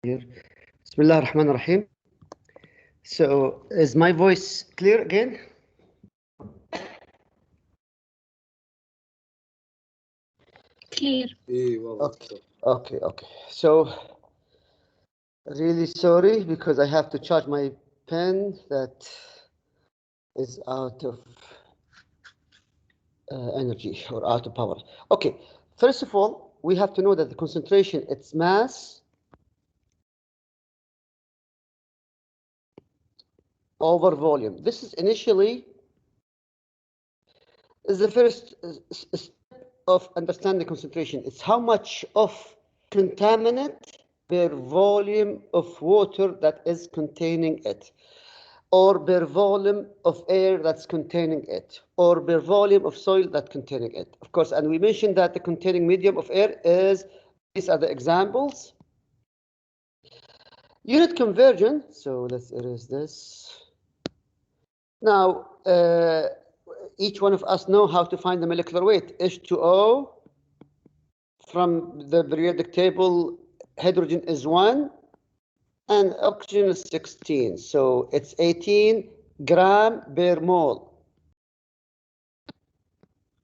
here. Bismillah ar-Rahman ar-Rahim. So, is my voice clear again? Clear. Okay. So, really sorry because I have to charge my pen that is out of energy or out of power. Okay, first of all, we have to know that the concentration, it's mass over volume. This is initially is the first step of understanding concentration. It's how much of contaminant per volume of water that is containing it, or per volume of air that's containing it, or per volume of soil that's containing it. Of course, and we mentioned that the containing medium of air is, these are the examples. Unit conversion, so let's erase this. Now, each one of us know how to find the molecular weight. H2O, from the periodic table, hydrogen is 1 and oxygen is 16. So it's 18 gram per mole.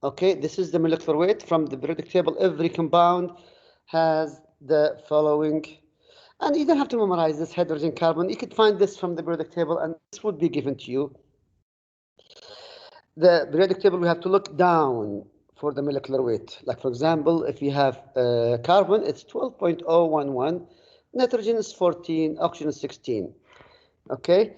Okay, this is the molecular weight from the periodic table. Every compound has the following. And you don't have to memorize this hydrogen carbon. You could find this from the periodic table and this would be given to you. The periodic table, we have to look down for the molecular weight. Like, for example, if you have carbon, it's 12.011, nitrogen is 14, oxygen is 16. Okay,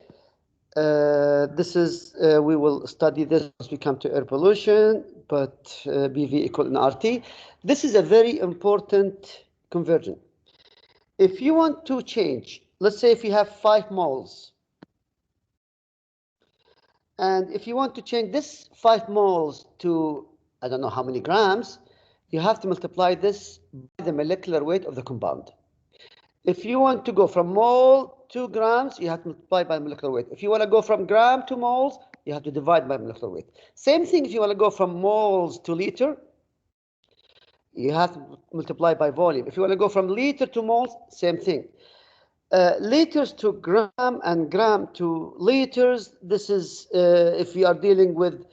this is, we will study this as we come to air pollution, but BV equal in RT. This is a very important conversion. If you want to change, let's say if you have 5 moles, and if you want to change this 5 moles to, I don't know how many grams, you have to multiply this by the molecular weight of the compound. If you want to go from mole to grams, you have to multiply by molecular weight. If you want to go from gram to moles, you have to divide by molecular weight. Same thing if you want to go from moles to liter, you have to multiply by volume. If you want to go from liter to moles, same thing. Liters to gram and gram to liters. This is if we are dealing with,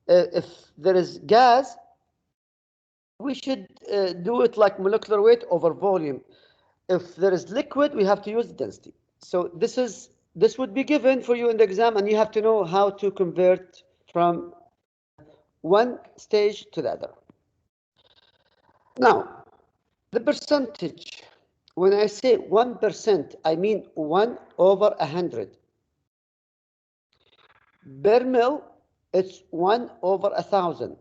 if there is gas, we should do it like molecular weight over volume. If there is liquid, we have to use density. So this would be given for you in the exam, and you have to know how to convert from one stage to the other. Now, the percentage. When I say 1%, I mean 1 over 100. Per mil, it's 1 over 1,000.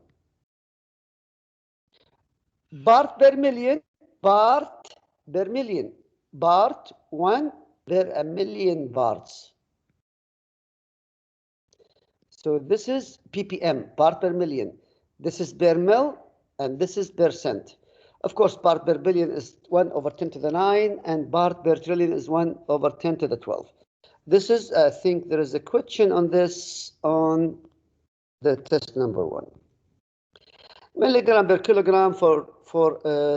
Part per million, part per million. Part 1 per a million parts. So this is ppm, part per million. This is per mil, and this is percent. Of course, part per billion is 1 over 10 to the 9, and part per trillion is 1 over 10 to the 12. This is, I think there is a question on this on the test number 1. Milligram per kilogram for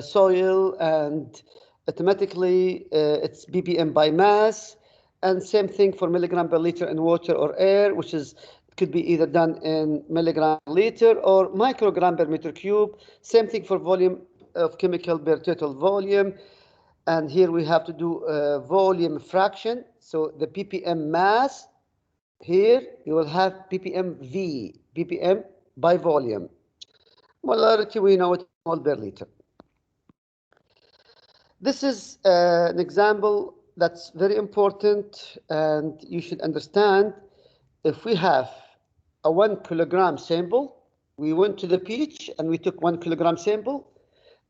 soil, and automatically it's ppm by mass, and same thing for milligram per liter in water or air, which is could be either done in milligram per liter or microgram per meter cube. Same thing for volume of chemical per total volume, and here we have to do volume fraction. So the ppm mass, here you will have ppm v, ppm by volume. Molarity, we know it mole per liter. This is an example that's very important, and you should understand. If we have a 1 kilogram sample, we went to the beach and we took 1 kilogram sample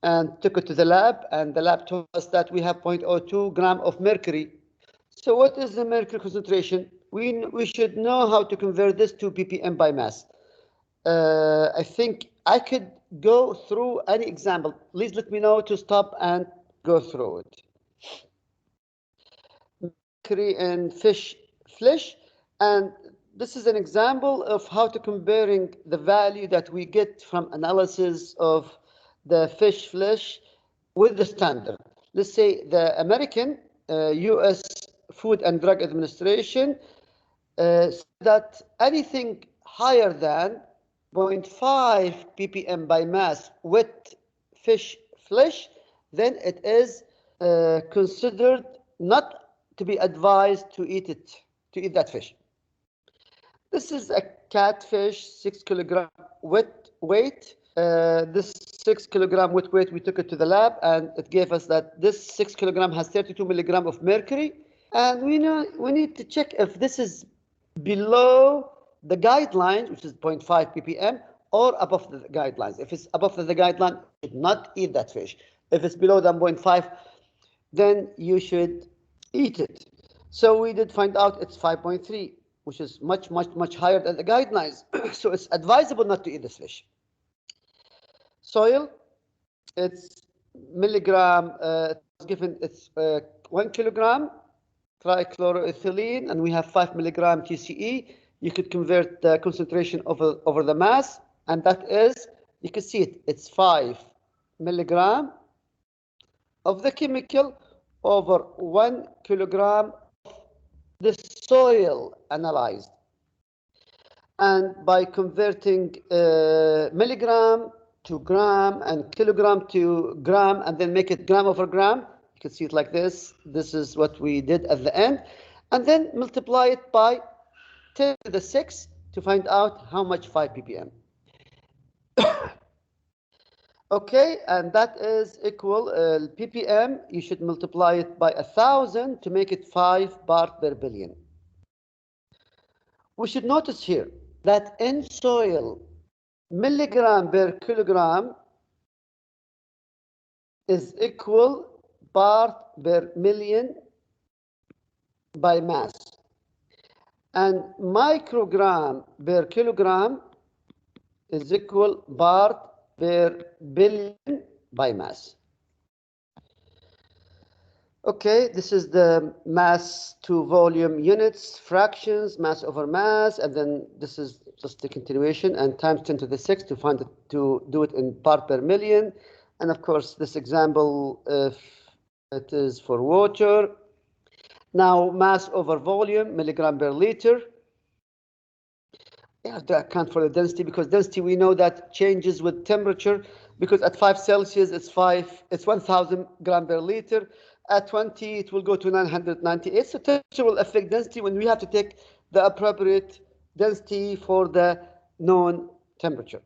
and took it to the lab, and the lab told us that we have 0.02 gram of mercury. So what is the mercury concentration? We should know how to convert this to ppm by mass. I think I could go through any example. Please let me know to stop and go through it. Mercury and fish flesh, and this is an example of how to comparing the value that we get from analysis of the fish flesh with the standard. Let's say the American U.S. Food and Drug Administration said that anything higher than 0.5 ppm by mass with fish flesh, then it is considered not to be advised to eat that fish. This is a catfish, 6 kilogram wet weight. This 6 kilogram wet weight, we took it to the lab, and it gave us that this 6 kilogram has 32 milligram of mercury. And we need to check if this is below the guidelines, which is 0.5 ppm, or above the guidelines. If it's above the guideline, you should not eat that fish. If it's below than 0.5, then you should eat it. So we did find out it's 5.3, which is much, much, much higher than the guidelines. So it's advisable not to eat this fish. Soil, it's milligram, given it's 1 kilogram trichloroethylene, and we have 5 milligram TCE. You could convert the concentration over the mass, and that is, you can see it, it's 5 milligram of the chemical over 1 kilogram of the soil analyzed. And by converting milligram to gram and kilogram to gram, and then make it gram over gram, you can see it like this. This is what we did at the end. And then multiply it by 10 to the 6 to find out how much 5 ppm. Okay, and that is equal ppm. You should multiply it by 1,000 to make it 5 part per billion. We should notice here that in soil, milligram per kilogram is equal part per million by mass, and microgram per kilogram is equal part per billion by mass. Okay, this is the mass to volume units, fractions, mass over mass, and then this is just the continuation, and times 10 to the 6 to find it, to do it in part per million. And of course, this example, if it is for water. Now, mass over volume, milligram per liter. You have to account for the density, because density we know that changes with temperature, because at 5 Celsius it's 1,000 gram per liter. At 20 it will go to 998. So temperature will affect density when we have to take the appropriate density for the known temperature.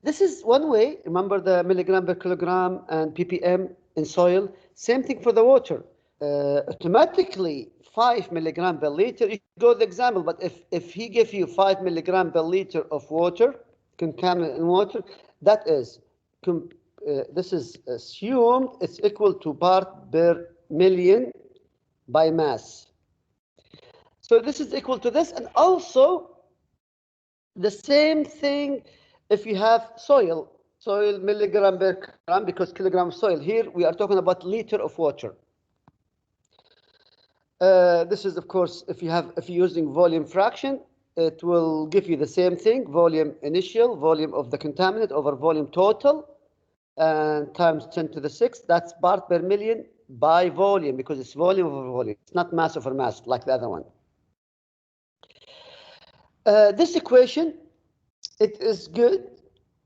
This is one way. Remember the milligram per kilogram and ppm in soil. Same thing for the water. Automatically 5 milligram per liter. You go the example, but if he gives you 5 milligram per liter of water, contaminant in water, that is, this is assumed it's equal to part per million by mass. So this is equal to this, and also the same thing if you have soil milligram per kilogram, because kilogram of soil. Here we are talking about liter of water. This is, of course, if you're using volume fraction, it will give you the same thing: volume initial, volume of the contaminant over volume total, and times 10 to the 6. That's part per million by volume, because it's volume over volume. It's not mass over mass like the other one. This equation, it is good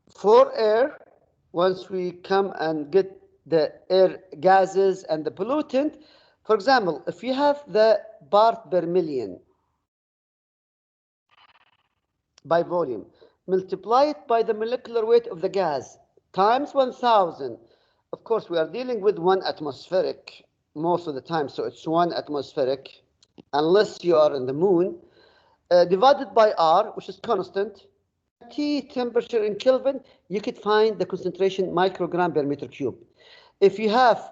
for air. Once we come and get the air gases and the pollutant, for example, if you have the part per million by volume, multiply it by the molecular weight of the gas times 1,000. Of course, we are dealing with 1 atmospheric most of the time, so it's 1 atmospheric, unless you are in the moon, divided by R, which is constant. T temperature in Kelvin, you could find the concentration microgram per meter cube. If you have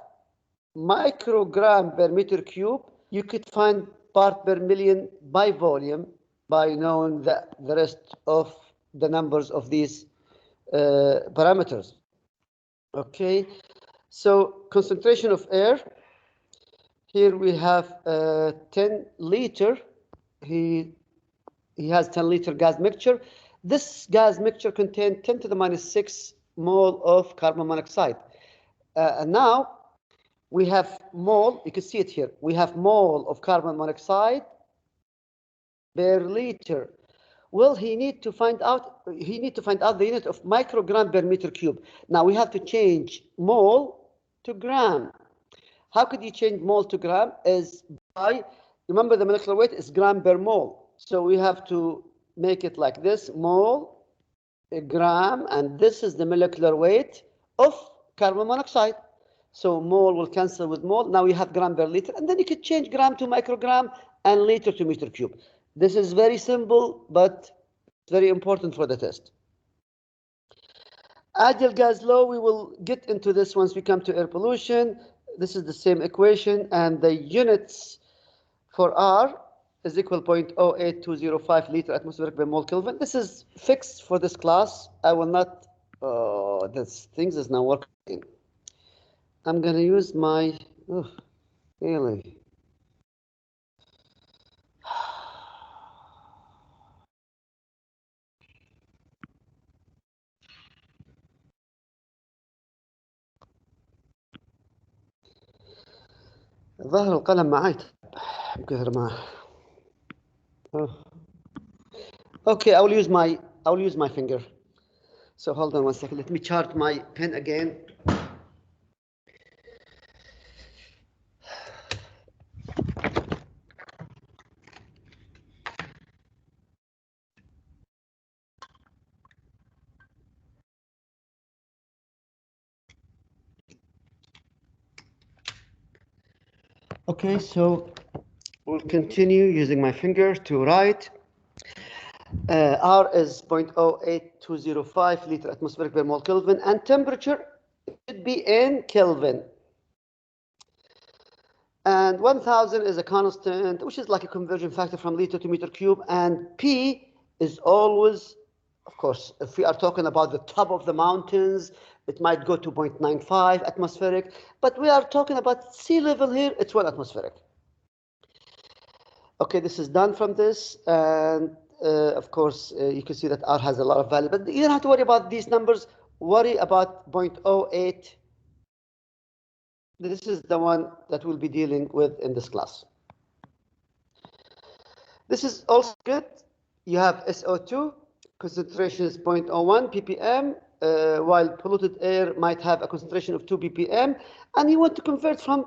microgram per meter cube, you could find part per million by volume by knowing the rest of the numbers of these parameters. Okay, so concentration of air, here we have 10 liter. He has 10 liter gas mixture. This gas mixture contains 10 to the minus 6 mole of carbon monoxide. And now we have mole, you can see it here. We have mole of carbon monoxide per liter. Well, he need to find out the unit of microgram per meter cube. Now we have to change mole to gram. How could you change mole to gram? Is by, remember the molecular weight is gram per mole. So we have to make it like this, mole, a gram, and this is the molecular weight of carbon monoxide. So mole will cancel with mole. Now you have gram per liter, and then you could change gram to microgram and liter to meter cube. This is very simple, but very important for the test. Ideal gas law, we will get into this once we come to air pollution. This is the same equation, and the units for R is equal 0.08205 liter atmospheric per mole Kelvin. This is fixed for this class. I will not, this things is not working. I'm going to use my, really. ظهر القلم معي كثر ما. Okay, I will use my finger. So hold on one second. Let me chart my pen again. Okay, so we'll continue using my finger to write. R is 0.08205 liter atmospheric per mole Kelvin, and temperature should be in Kelvin. And 1000 is a constant, which is like a conversion factor from liter to meter cube, and P is always, of course, if we are talking about the top of the mountains, it might go to 0.95 atmospheric, but we are talking about sea level here, it's 1 atmospheric. Okay, this is done from this, and of course, you can see that R has a lot of value, but you don't have to worry about these numbers. Worry about 0.08. This is the one that we'll be dealing with in this class. This is also good. You have SO2, concentration is 0.01 ppm, while polluted air might have a concentration of 2 ppm, and you want to convert from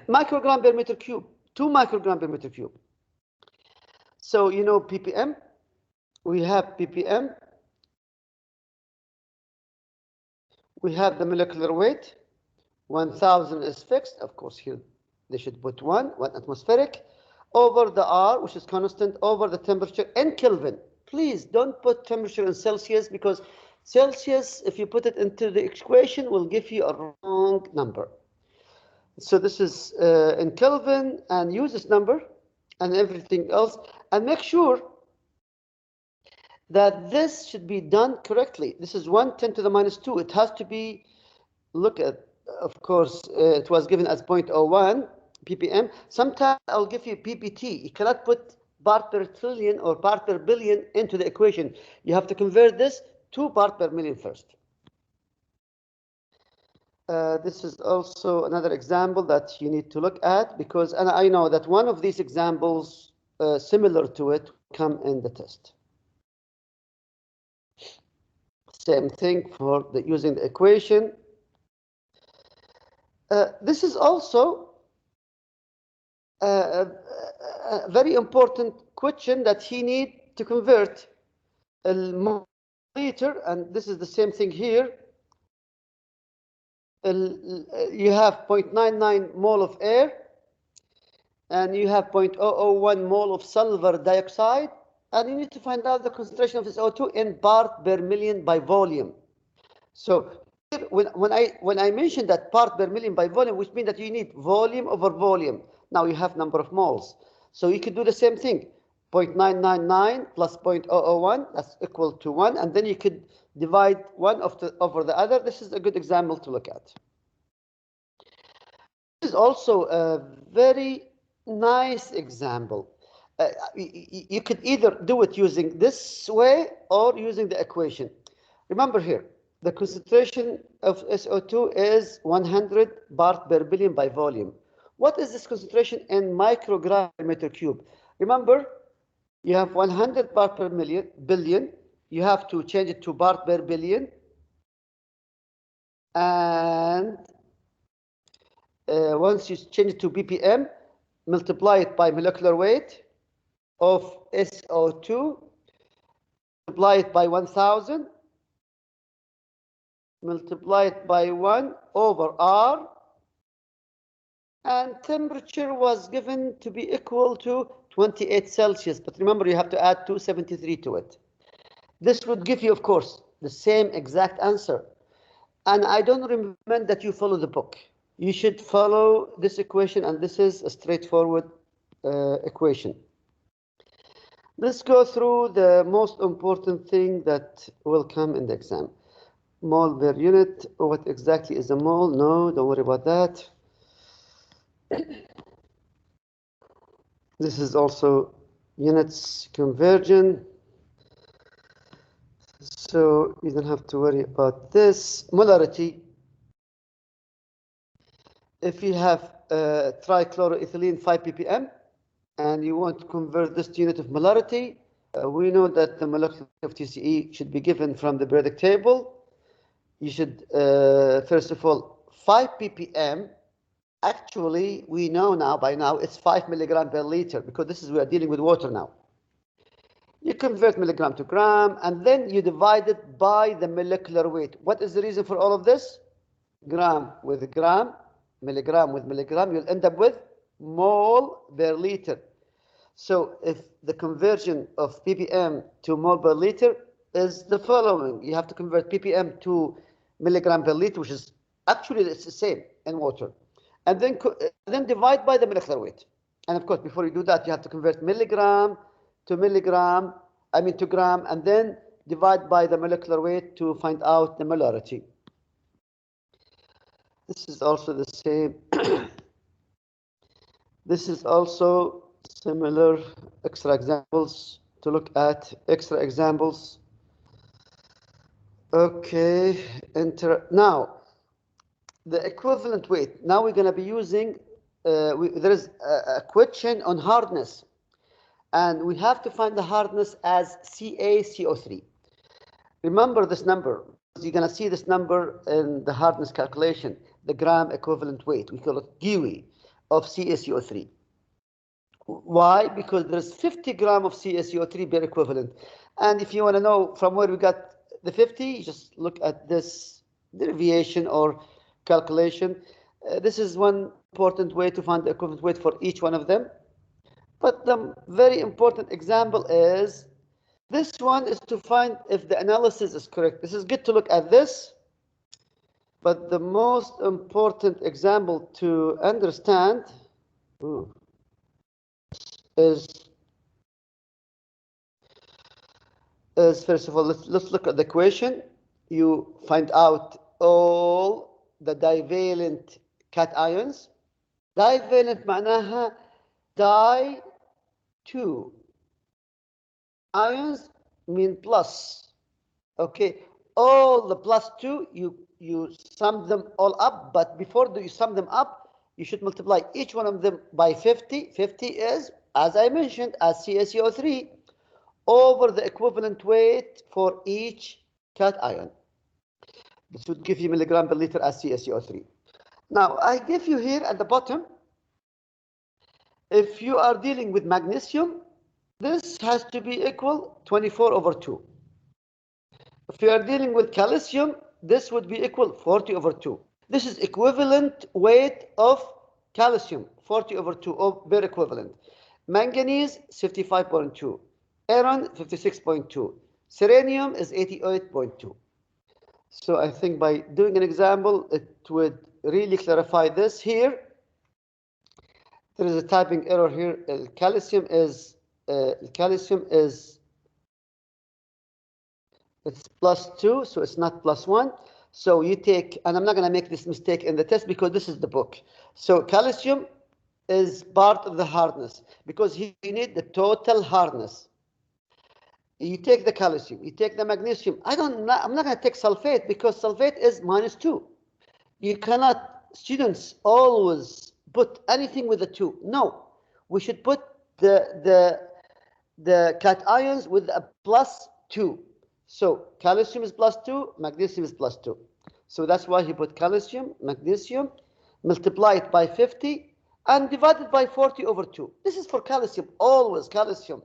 microgram per meter cube to microgram per meter cube. So you know ppm, we have ppm, we have the molecular weight, 1000 is fixed, of course here they should put 1 atmospheric, over the R, which is constant, over the temperature in Kelvin. Please don't put temperature in Celsius, because Celsius, if you put it into the equation, will give you a wrong number. So this is in Kelvin, and use this number and everything else, and make sure that this should be done correctly. This is 1 10 to the minus 2. It has to be, look at, of course, it was given as 0.01 ppm. Sometimes I'll give you ppt. You cannot put part per trillion or part per billion into the equation. You have to convert this to part per million first. This is also another example that you need to look at, because, and I know that one of these examples similar to it come in the test. Same thing for using the equation. This is also a very important question that he need to convert a liter, and this is the same thing here. You have 0.99 mole of air, and you have 0.001 mole of sulfur dioxide, and you need to find out the concentration of this O2 in part per million by volume. So when I mentioned that part per million by volume, which means that you need volume over volume. Now you have number of moles. So you could do the same thing. 0.999 plus 0.001, that's equal to 1. And then you could divide one over the other. This is a good example to look at. This is also a very nice example. You could either do it using this way or using the equation. Remember here, The concentration of SO2 is 100 part per billion by volume. What is this concentration in microgram per meter cube? Remember, you have 100 part per billion. You have to change it to part per billion. And once you change it to ppm, multiply it by molecular weight of SO2, multiply it by 1000, multiply it by 1 over R, and temperature was given to be equal to 28 Celsius. But remember, you have to add 273 to it. This would give you, of course, the same exact answer. And I don't recommend that you follow the book. You should follow this equation, and this is a straightforward equation. Let's go through the most important thing that will come in the exam. Mole per unit. What exactly is a mole? No, don't worry about that. This is also units conversion. So you don't have to worry about this. Molarity. If you have trichloroethylene 5 ppm and you want to convert this to unit of molarity, we know that the molecular weight of TCE should be given from the periodic table. You should, first of all, 5 ppm. Actually, we know now, by now, it's 5 milligram per liter, because we are dealing with water now. You convert milligram to gram, and then you divide it by the molecular weight. What is the reason for all of this? Gram with gram, milligram with milligram, you'll end up with mole per liter. So if the conversion of ppm to mole per liter is the following, you have to convert ppm to milligram per liter, which is actually it's the same in water, and then divide by the molecular weight. And of course, before you do that, you have to convert milligram to milligram, to gram, and then divide by the molecular weight to find out the molarity. This is also the same. This is also similar. Extra examples to look at. Extra examples. Okay. Now, the equivalent weight. Now we're going to be using, there is a question on hardness. And we have to find the hardness as CaCO3. Remember this number. You're going to see this number in the hardness calculation, the gram equivalent weight. We call it GeWe of CaCO3. Why? Because there's 50 grams of CaCO3 per equivalent. And if you want to know from where we got the 50, you just look at this derivation or calculation. This is one important way to find the equivalent weight for each one of them. But the very important example is, this one is to find if the analysis is correct. This is good to look at this. But the most important example to understand is first of all, let's look at the equation. You find out all the divalent cations. Divalent معناها di 2 ions mean plus. Okay, all the plus 2, you sum them all up, but before you sum them up, you should multiply each one of them by 50. 50 is, as I mentioned, as CaCO3 over the equivalent weight for each cation. This would give you milligram per liter as CaCO3. Now, I give you here at the bottom, if you are dealing with magnesium, this has to be equal 24 over 2. If you are dealing with calcium, this would be equal 40 over 2. This is equivalent weight of calcium, 40 over 2 per equivalent. Manganese, 55.2. Iron, 56.2. Selenium is 88.2. So I think by doing an example, it would really clarify this here. There is a typing error here. Calcium is it's plus 2, so it's not plus 1. So you take, and I'm not going to make this mistake in the test because this is the book. So calcium is part of the hardness because you need the total hardness. You take the calcium, you take the magnesium. I'm not going to take sulfate because sulfate is -2. You cannot, students, always put anything with a 2. No, we should put the cations with a +2. So calcium is +2, magnesium is +2. So that's why he put calcium, magnesium, multiply it by 50, and divide it by 40/2. This is for calcium, always calcium.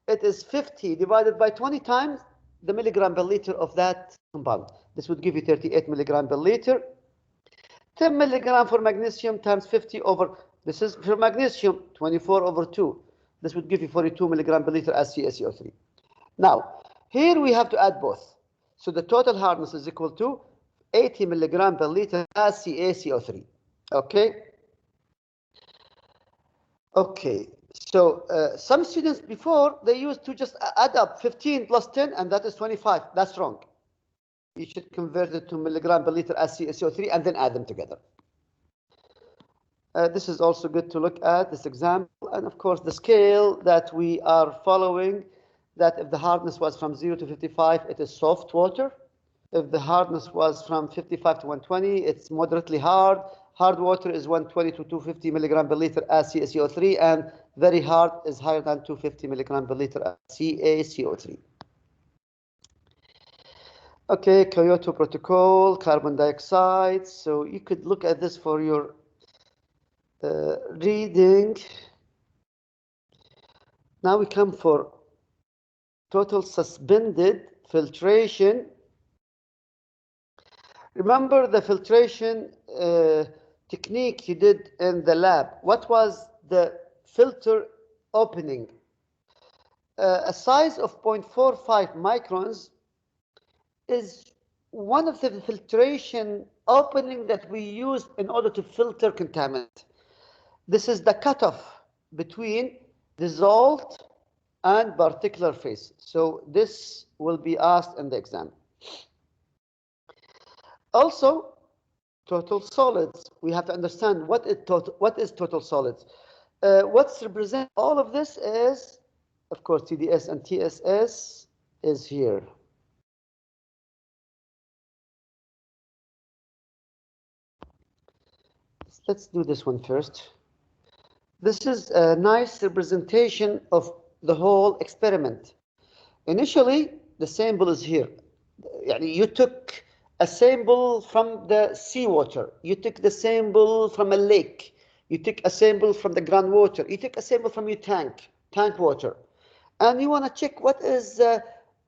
It is 50 divided by 20 times the milligram per liter of that compound. This would give you 38 milligram per liter. 10 milligram for magnesium times 50 over, this is for magnesium, 24/2. This would give you 42 milligram per liter as CaCO3. Now, here we have to add both. So the total hardness is equal to 80 milligram per liter as CaCO3. Okay? Okay. So some students before, they used to just add up 15 plus 10, and that is 25. That's wrong. You should convert it to milligram per liter as CaCO3 and then add them together. This is also good to look at, this example. And of course, the scale that we are following, that if the hardness was from 0 to 55, it is soft water. If the hardness was from 55 to 120, it's moderately hard. Hard water is 120 to 250 milligram per liter as CaCO3, and very hard is higher than 250 milligram per liter as CaCO3. Okay, Kyoto Protocol, carbon dioxide. So you could look at this for your reading. Now we come for total suspended filtration. Remember the filtration technique you did in the lab. What was the filter opening? A size of 0.45 microns is one of the filtration opening that we use in order to filter contaminant. This is the cutoff between dissolved and particular phase. So this will be asked in the exam. Also, total solids. We have to understand what is total solids. What's represent all of this is, of course, TDS and TSS is here. Let's do this one first. This is a nice representation of the whole experiment. Initially, the sample is here. You took a sample from the seawater. You took the sample from a lake. You took a sample from the groundwater. You took a sample from your tank water. And you want to check what is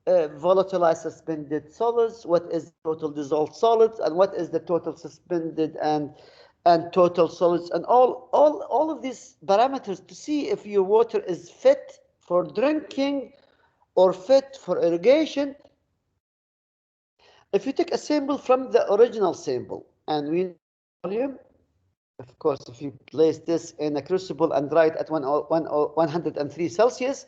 volatilized suspended solids, what is total dissolved solids, and what is the total suspended and total solids, and all of these parameters to see if your water is fit for drinking or fit for irrigation. If you take a sample from the original sample and we volume, of course, if you place this in a crucible and dry it at 103 Celsius,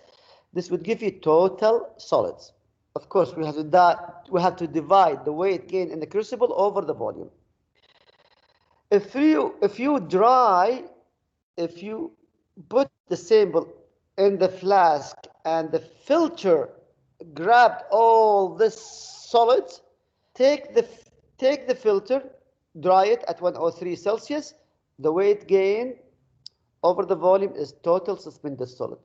this would give you total solids. Of course, we have to divide the weight gain in the crucible over the volume. If you put the sample in the flask and the filter grabbed all this solids, take the filter, dry it at 103 Celsius. The weight gain over the volume is total suspended solid.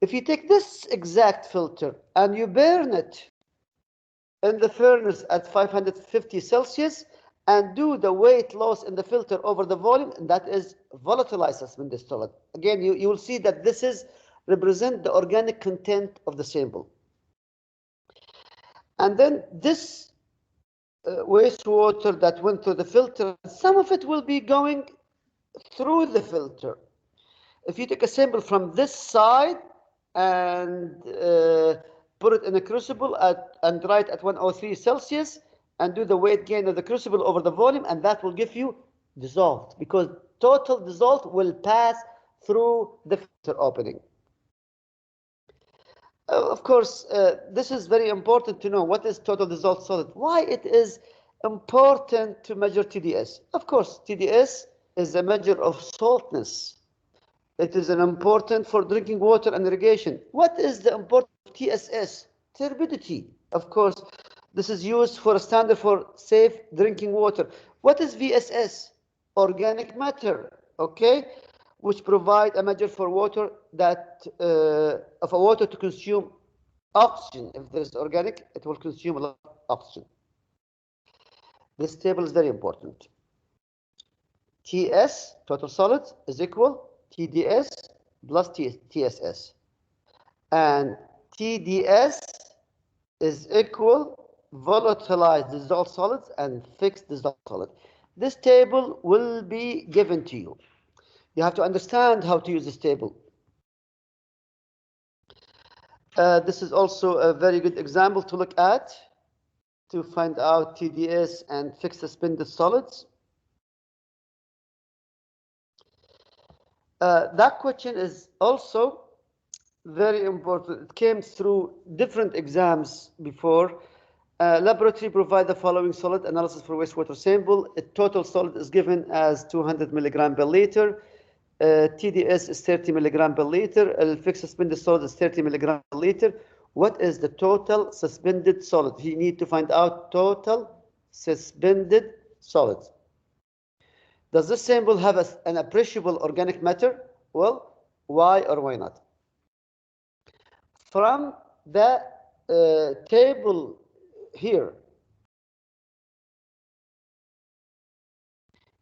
If you take this exact filter and you burn it in the furnace at 550 Celsius and do the weight loss in the filter over the volume, and that is volatilized suspended solid. Again, you will see that this is represent the organic content of the sample. And then this wastewater that went through the filter, some of it will be going through the filter. If you take a sample from this side and put it in a crucible and dry it at 103 Celsius and do the weight gain of the crucible over the volume, and that will give you dissolved, because total dissolved will pass through the filter opening. Of course, this is very important to know what is total dissolved solid. Why it is important to measure TDS? Of course, TDS is a measure of saltness. It is an important for drinking water and irrigation. What is the importance of TSS? turbidity. Of course, this is used for a standard for safe drinking water. What is VSS? Organic matter, okay, which provide a measure for water that of a water to consume oxygen. If there is organic, it will consume a lot of oxygen. This table is very important. TS, total solids, is equal TDS plus TSS. And TDS is equal volatilized dissolved solids and fixed dissolved solid. This table will be given to you. You have to understand how to use this table. This is also a very good example to look at to find out TDS and fixed suspended solids. That question is also very important. It came through different exams before. Laboratory provide the following solid analysis for wastewater sample. A total solid is given as 200 milligram per liter. TDS is 30 milligram per liter. Fixed suspended solid is 30 milligram per liter. What is the total suspended solid? You need to find out total suspended solid. Does this sample have an appreciable organic matter? Well, why or why not? From the table here,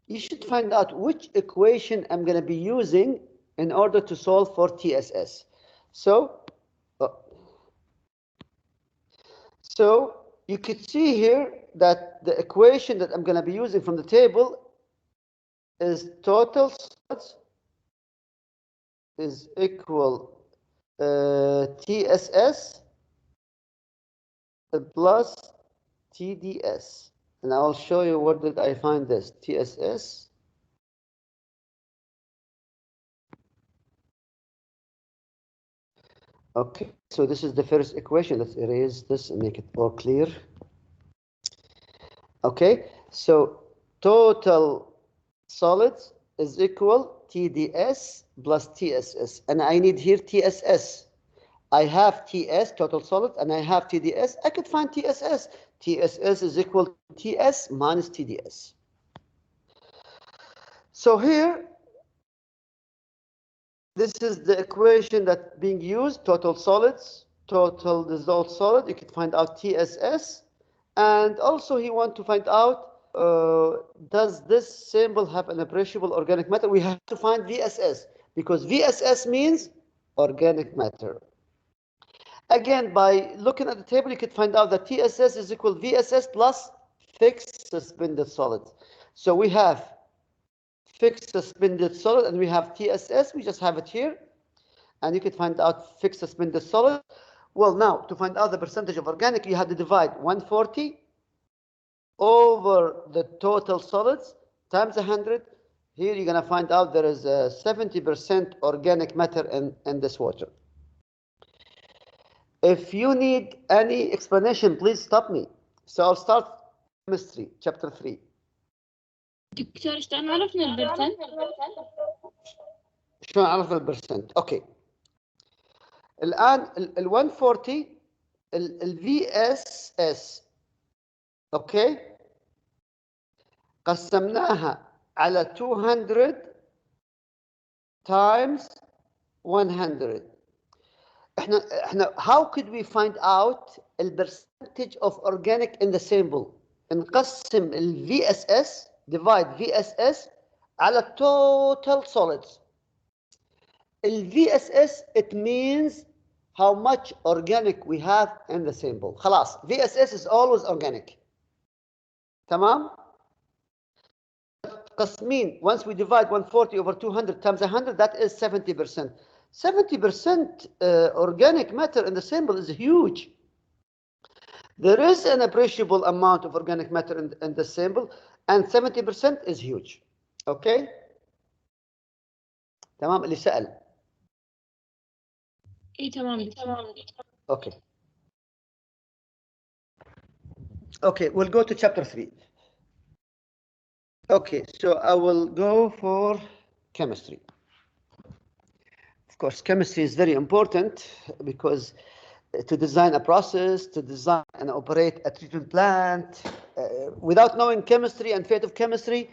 you should find out which equation I'm going to be using in order to solve for TSS. So you could see here that the equation that I'm going to be using from the table is total solids is equal TSS plus TDS. And I'll show you where did I find this. TSS okay, so this is the first equation. Let's erase this and make it more clear. Okay, so total solids is equal TDS plus TSS, and I need here TSS. I have TS, total solid, and I have TDS. I could find TSS. TSS is equal to TS minus TDS. So here, this is the equation that's being used, total solids, total dissolved solid. You could find out TSS. And also he wants to find out, does this sample have an appreciable organic matter? We have to find VSS, because VSS means organic matter. Again, by looking at the table, you could find out that TSS is equal to VSS plus fixed suspended solid. So we have fixed suspended solid and we have TSS. We just have it here. And you could find out fixed suspended solid. Well, now, to find out the percentage of organic, you have to divide 140 over the total solids times 100. Here you're going to find out there is a 70% organic matter in this water. If you need any explanation, please stop me. So I'll start chemistry, chapter 3. دكتور شلون عرفنا البرسنت؟ شلون عرفنا البرسنت؟ اوكي. الآن ال 140 ال VSS اوكي قسمناها على 200 times 100. احنا how could we find out the percentage of organic in the sample؟ نقسم ال VSS divide VSS على total solids. ال VSS it means how much organic we have in the sample. خلاص VSS is always organic. تمام؟ قسمين once we divide 140 over 200 times 100 that is 70%. 70% organic matter in the sample is huge. There is an appreciable amount of organic matter in the sample and 70% is huge. Okay? تمام اللي سأل. اي تمام. Okay. Okay, we'll go to chapter 3. Okay, so I will go for chemistry. Of course, chemistry is very important because to design a process, to design and operate a treatment plant, without knowing chemistry and fate of chemistry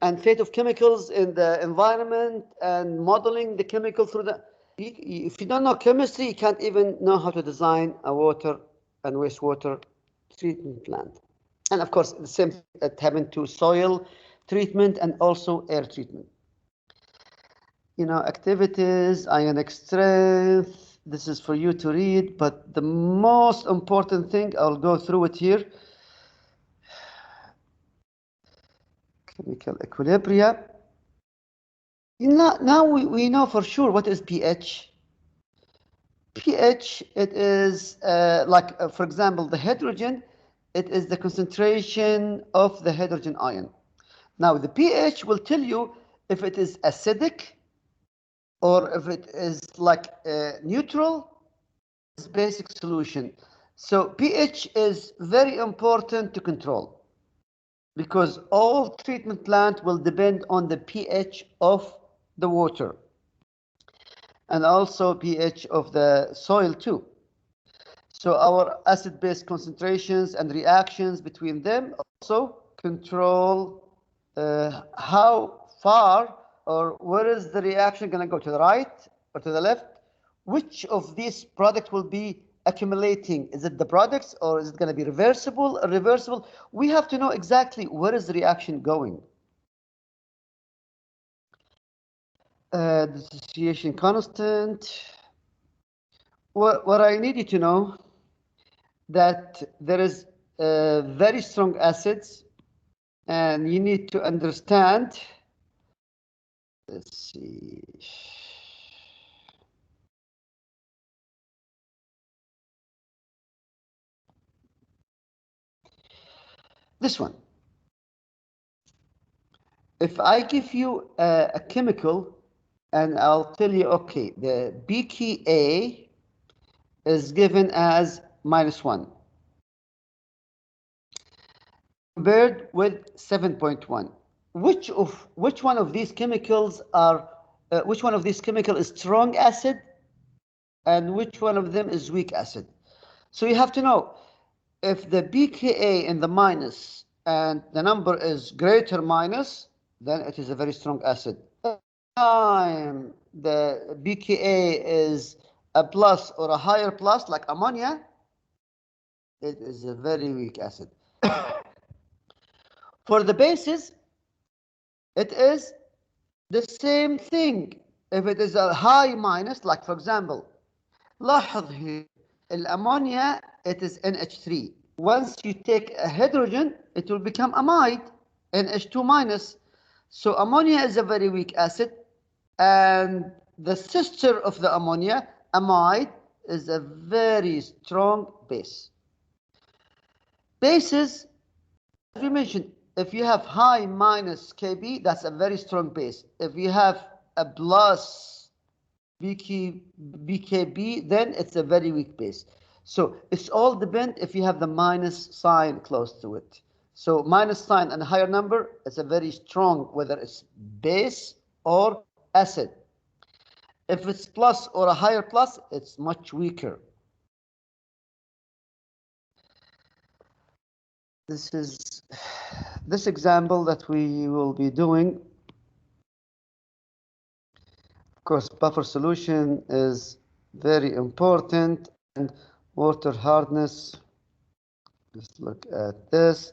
and fate of chemicals in the environment and modeling the chemical through the. If you don't know chemistry, you can't even know how to design a water and wastewater treatment plant. And of course, the same thing that happened to soil treatment and also air treatment. You know, activities, ionic strength, this is for you to read, but the most important thing, I'll go through it here. Chemical equilibria. Now we know for sure what is pH. pH, it is for example, the hydrogen, it is the concentration of the hydrogen ion. Now, the pH will tell you if it is acidic or if it is like neutral, it's basic solution. So pH is very important to control because all treatment plant will depend on the pH of the water and also pH of the soil too. So our acid-base concentrations and reactions between them also control how far or where is the reaction going to go, to the right or to the left? Which of these products will be accumulating? Is it the products or is it going to be reversible or irreversible? We have to know exactly where is the reaction going. Dissociation constant. What I need you to know that there is very strong acids and you need to understand. Let's see. This one. If I give you a chemical and I'll tell you, okay, the pKa is given as -1 compared with 7.1. Which one of these chemicals are which one of these chemical is strong acid and which one of them is weak acid? So you have to know if the pKa in the minus and the number is greater minus, then it is a very strong acid. Time the pKa is a plus or a higher plus, like ammonia, it is a very weak acid. For the bases, it is the same thing. If it is a high minus, like for example, لاحظ here, الأمونيا, it is NH3. Once you take a hydrogen, it will become amide, NH2 minus. So ammonia is a very weak acid, and the sister of the ammonia, amide, is a very strong base. Bases, as we mentioned, if you have high minus Kb, that's a very strong base. If you have a plus BKB, then it's a very weak base. So it's all depend if you have the minus sign close to it. So minus sign and a higher number is a very strong, whether it's base or acid. If it's plus or a higher plus, it's much weaker. This is this example that we will be doing. Of course, buffer solution is very important, and water hardness. Let's look at this.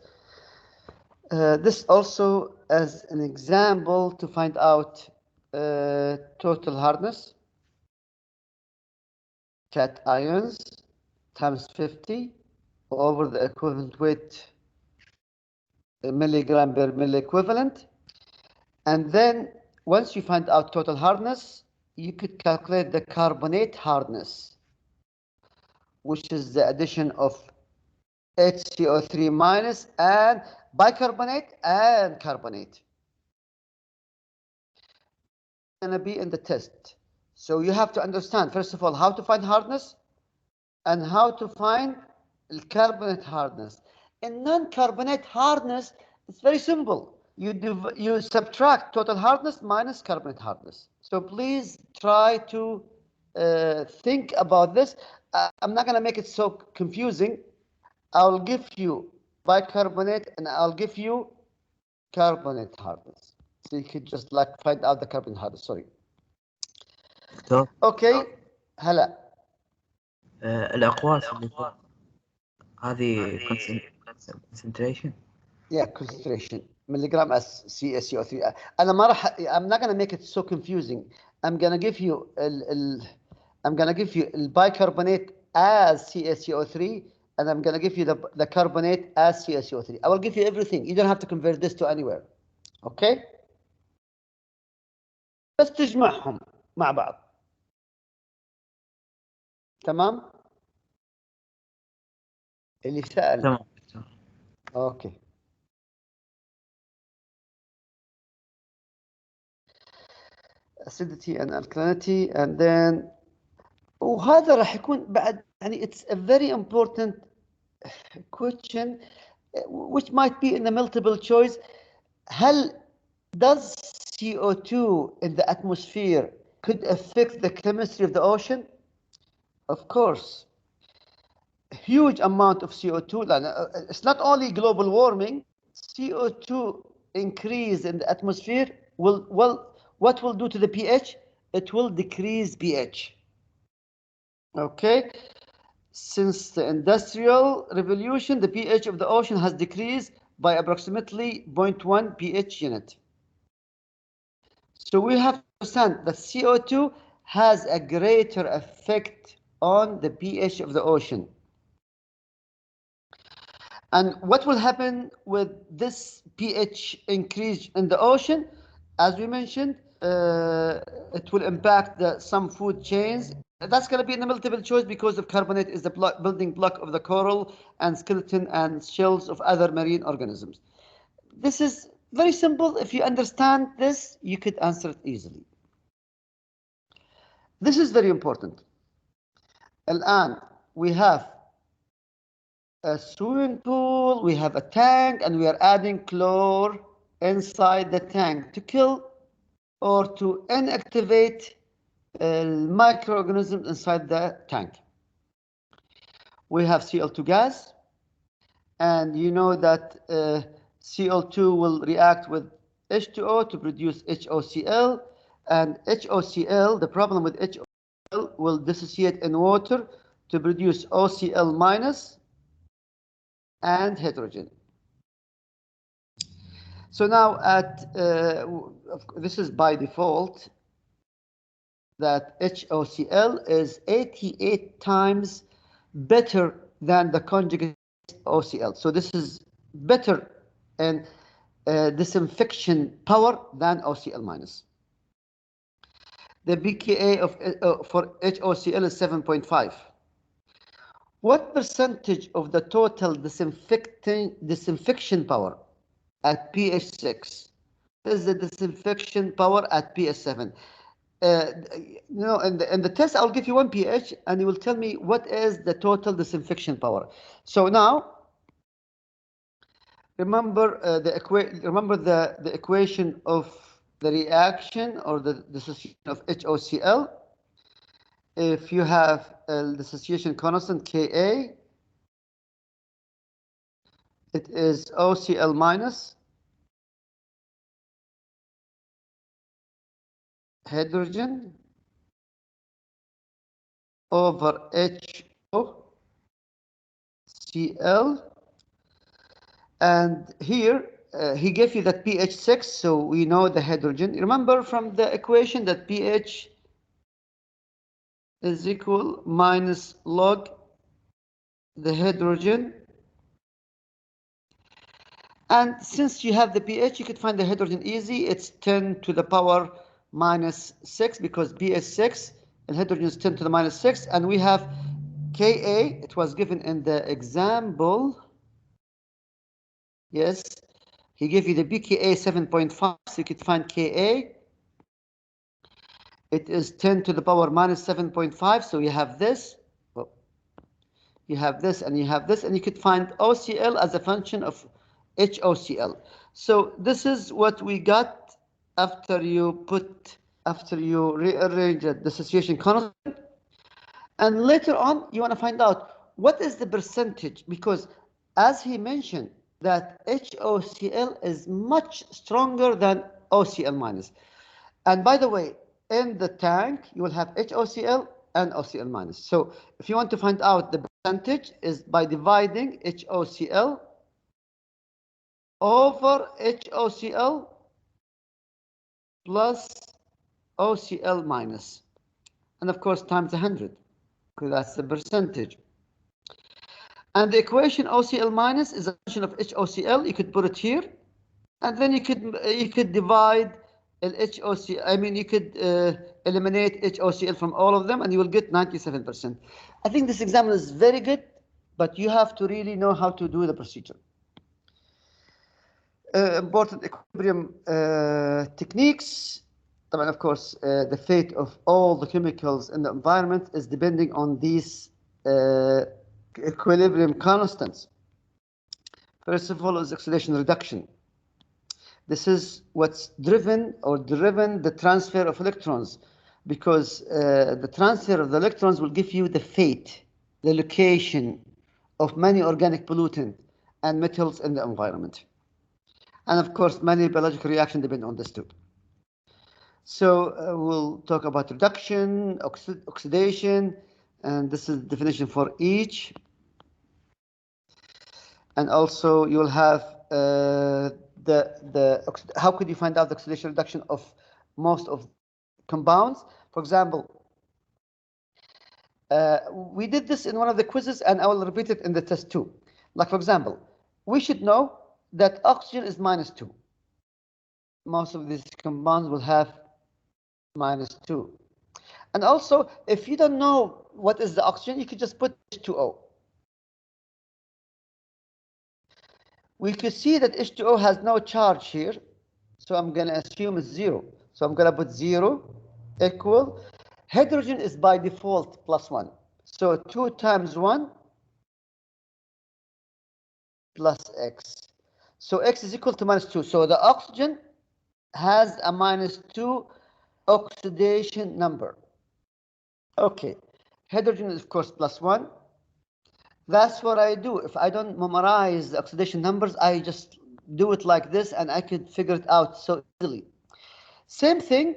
This also as an example to find out total hardness. Cations times 50 over the equivalent weight milligram per milliequivalent. And then once you find out total hardness, you could calculate the carbonate hardness, which is the addition of HCO3 minus and bicarbonate and carbonate. It's going to be in the test. So you have to understand, first of all, how to find hardness and how to find carbonate hardness. In non-carbonate hardness, it's very simple. You subtract total hardness minus carbonate hardness. So please try to think about this. I'm not going to make it so confusing. I'll give you bicarbonate and I'll give you carbonate hardness. So you could just like find out the carbonate hardness. Sorry. دكتور Okay. هلا. الأقواس اللي فوق هذه concentration. Yeah, concentration. Milligram as CaCO3. أنا ما راح. I'm not gonna make it so confusing. I'm gonna give you the bicarbonate as CaCO3, and I'm gonna give you the carbonate as CaCO3. I will give you everything. You don't have to convert this to anywhere. Okay? بس تجمعهم مع بعض. تمام؟ اللي سأل. تمام دكتور. Okay. Acidity and alkalinity, and then وهذا راح يكون بعد يعني it's a very important question which might be in the multiple choice. هل does CO2 in the atmosphere could affect the chemistry of the ocean? Of course. Huge amount of CO2. It's not only global warming. CO2 increase in the atmosphere will, well, what will do to the pH? It will decrease pH. Okay. Since the Industrial Revolution, the pH of the ocean has decreased by approximately 0.1 pH unit. So we have to understand that CO2 has a greater effect on the pH of the ocean. And what will happen with this pH increase in the ocean? As we mentioned, it will impact some food chains. That's going to be in the multiple choice because of carbonate is the building block of the coral and skeleton and shells of other marine organisms. This is very simple. If you understand this, you could answer it easily. This is very important. الآن we have a swimming pool, we have a tank, and we are adding chlor inside the tank to kill or to inactivate microorganisms inside the tank. We have Cl2 gas, and you know that Cl2 will react with H2O to produce HOCl, and HOCl, the problem with HOCl, will dissociate in water to produce OCl minus and hydrogen. So now this is by default that HOCl is 88 times better than the conjugate OCl. So this is better in disinfection power than OCl minus. The pKa for HOCl is 7.5. What percentage of the total disinfection power at pH 6 is the disinfection power at pH 7? In the test, I'll give you one pH, and you will tell me what is the total disinfection power. So now, remember the equation of the reaction or the dissociation of HOCl. If you have a dissociation constant Ka, it is OCl minus hydrogen over HOCl. And here he gave you that pH 6, so we know the hydrogen. Remember from the equation that pH is equal minus log the hydrogen. And since you have the pH, you could find the hydrogen easy. It's 10 to the power minus 6 because pH 6 and hydrogen is 10 to the minus 6. And we have Ka, it was given in the example. Yes, he gave you the pKa 7.5, so you could find Ka. It is 10 to the power minus 7.5, so you have this. You have this and you have this, and you could find OCl as a function of HOCl. So this is what we got after you rearrange the dissociation constant. And later on, you want to find out what is the percentage, because as he mentioned, that HOCl is much stronger than OCl minus. And by the way, in the tank, you will have HOCl and OCl minus. So if you want to find out the percentage, is by dividing HOCl over HOCl plus OCl minus. And of course, times 100, because that's the percentage. And the equation OCl minus is a function of HOCl. You could put it here, and then you could divide HOCl. I mean, you could eliminate HOCl from all of them, and you will get 97%. I think this example is very good, but you have to really know how to do the procedure. Important equilibrium techniques. And of course, the fate of all the chemicals in the environment is depending on these equilibrium constants. First of all is oxidation reduction. This is what's driven the transfer of electrons, because the transfer of the electrons will give you the fate, the location of many organic pollutants and metals in the environment. And of course, many biological reactions depend on this too. So we'll talk about reduction, oxidation, and this is the definition for each. And also you'll have how could you find out the oxidation reduction of most of compounds? For example, we did this in one of the quizzes, and I will repeat it in the test too. Like, for example, we should know that oxygen is -2. Most of these compounds will have -2. And also, if you don't know what is the oxygen, you could just put H2O. We could see that H2O has no charge here, so I'm going to assume it's 0. So I'm going to put 0 equal. Hydrogen is by default +1. So 2 times 1 plus X. So X is equal to -2. So the oxygen has a -2 oxidation number. Okay. Hydrogen is, of course, +1. That's what I do. If I don't memorize the oxidation numbers, I just do it like this, and I could figure it out so easily. Same thing,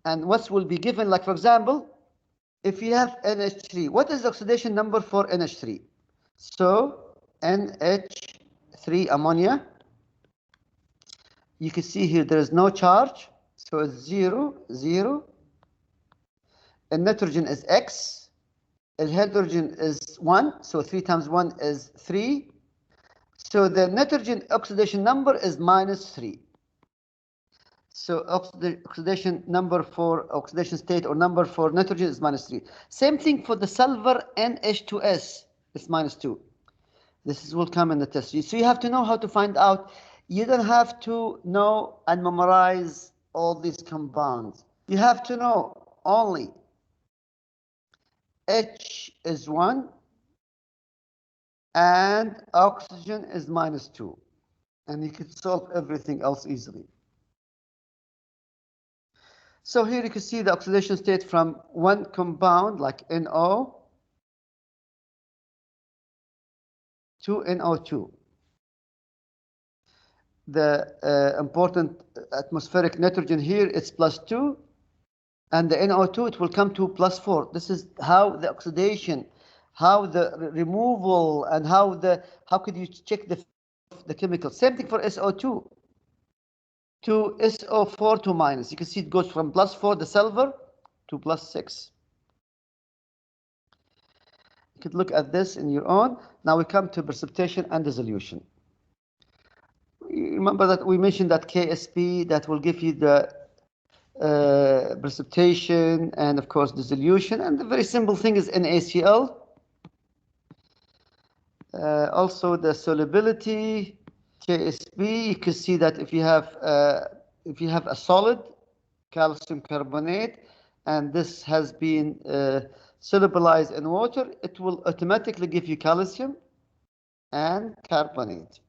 and what will be given, like, for example, if you have NH3, what is the oxidation number for NH3? So NH3 ammonia, you can see here there is no charge, so it's 0, 0. And nitrogen is X. The hydrogen is 1, so 3 times 1 is 3. So the nitrogen oxidation number is -3. So oxidation number for oxidation state or number for nitrogen is -3. Same thing for the sulfur NH2S, it's -2. This will come in the test. So you have to know how to find out. You don't have to know and memorize all these compounds. You have to know only H is 1 and oxygen is -2. And you could solve everything else easily. So here you can see the oxidation state from one compound like NO to NO2. The important atmospheric nitrogen here, it's +2. And the NO2, it will come to +4. This is how the oxidation, how the removal, and how could you check the chemical. Same thing for SO2 to SO4 to minus. You can see it goes from +4, the sulfur, to +6. You could look at this in your own. Now we come to precipitation and dissolution. Remember that we mentioned that KSP, that will give you the precipitation and of course dissolution, and the very simple thing is NaCl. Also the solubility, KSP. You can see that if you have a solid calcium carbonate and this has been solubilized in water, it will automatically give you calcium and carbonate.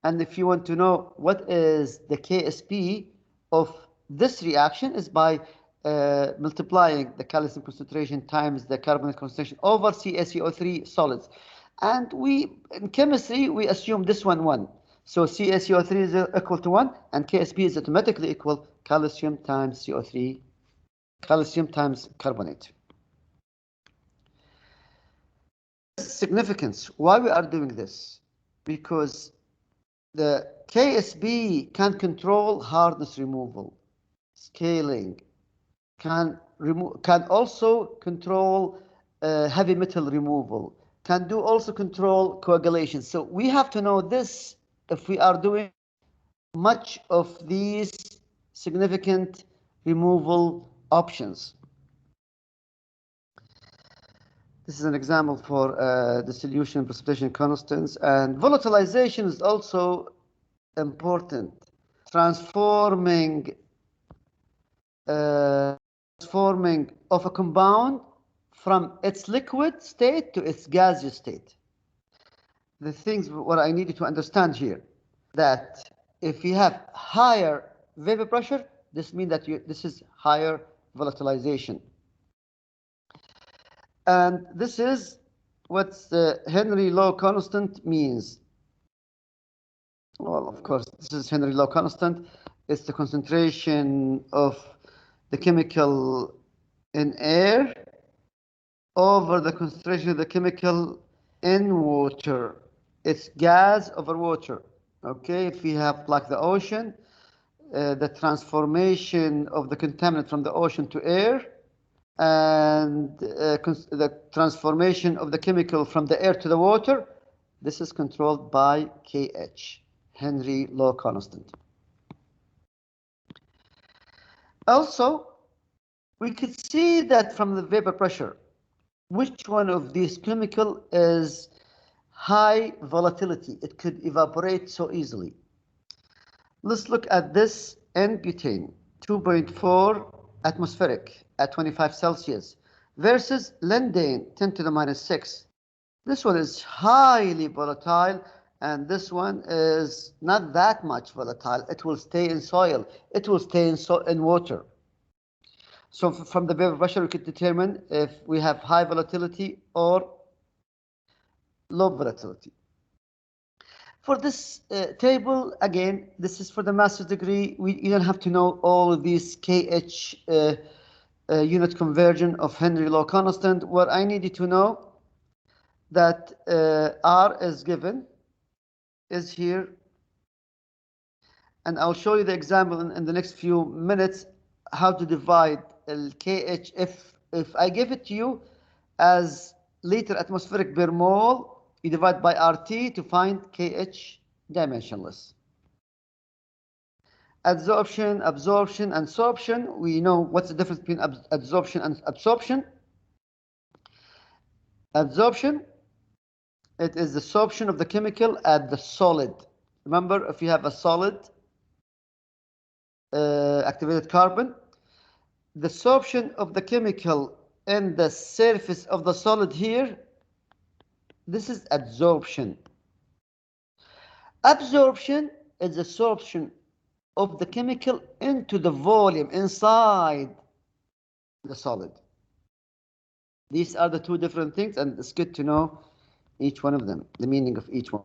And if you want to know what is the KSP of this reaction, is by multiplying the calcium concentration times the carbonate concentration over CaCO3 solids. And in chemistry, we assume this one. So CaCO3 is equal to 1, and KSP is automatically equal calcium times CO3, calcium times carbonate. Significance. Why we are doing this? Because the KSP can control hardness removal, scaling, can also control heavy metal removal, can also control coagulation. So we have to know this if we are doing much of these significant removal options. This is an example for dissolution and precipitation constants, and volatilization is also important. Transforming of a compound from its liquid state to its gaseous state. The things what I needed to understand here, that if you have higher vapor pressure, this means that this is higher volatilization. And this is what the Henry law constant means. Well, of course, this is Henry law constant. It's the concentration of the chemical in air over the concentration of the chemical in water. It's gas over water. Okay, if we have like the ocean, the transformation of the contaminant from the ocean to air, and the transformation of the chemical from the air to the water, this is controlled by KH, Henry law constant. Also, we could see that from the vapor pressure, which one of these chemical is high volatility. It could evaporate so easily. Let's look at this N-butane, 2.4 atmospheric at 25 Celsius versus lindane, 10 to the minus 6. This one is highly volatile, and this one is not that much volatile. It will stay in soil. It will stay in water. So from the vapor pressure, we could determine if we have high volatility or low volatility. For this table, again, this is for the master's degree. You don't have to know all of these KH unit conversion of Henry law constant. What I need you to know that R is given, is here. And I'll show you the example in the next few minutes how to divide KH. If I give it to you as liter atmospheric per mole, you divide by RT to find KH dimensionless. Adsorption, absorption, and sorption. We know what's the difference between adsorption and absorption. Adsorption, it is the sorption of the chemical at the solid. Remember, if you have a solid activated carbon, the sorption of the chemical in the surface of the solid here, this is adsorption. Absorption is the sorption of the chemical into the volume inside the solid. These are the two different things, and it's good to know each one of them, the meaning of each one.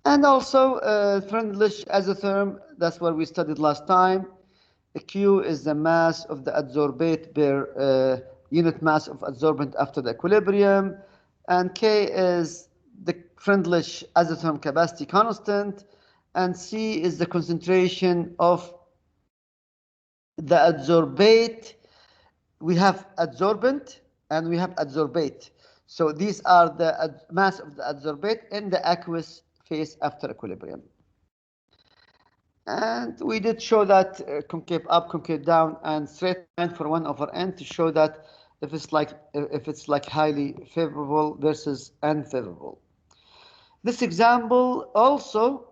And also Freundlich isotherm, that's what we studied last time. Q is the mass of the adsorbate per unit mass of adsorbent after the equilibrium, and K is the Freundlich isotherm capacity constant, and C is the concentration of the adsorbate. We have adsorbent and we have adsorbate. So these are the mass of the adsorbate in the aqueous phase after equilibrium. And we did show that concave up, concave down, and straight line for 1 over n to show that if it's like highly favorable versus unfavorable. This example also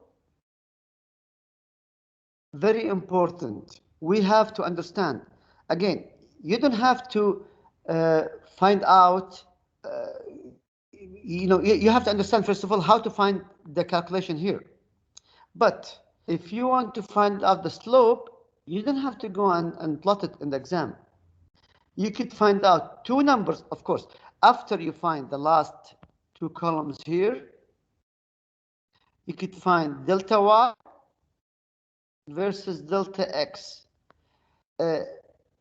very important. We have to understand. Again, you don't have to find out. You have to understand first of all how to find the calculation here. But if you want to find out the slope, You don't have to go and plot it in the exam. You could find out two numbers, of course. After you find the last two columns here, you could find delta y versus delta x.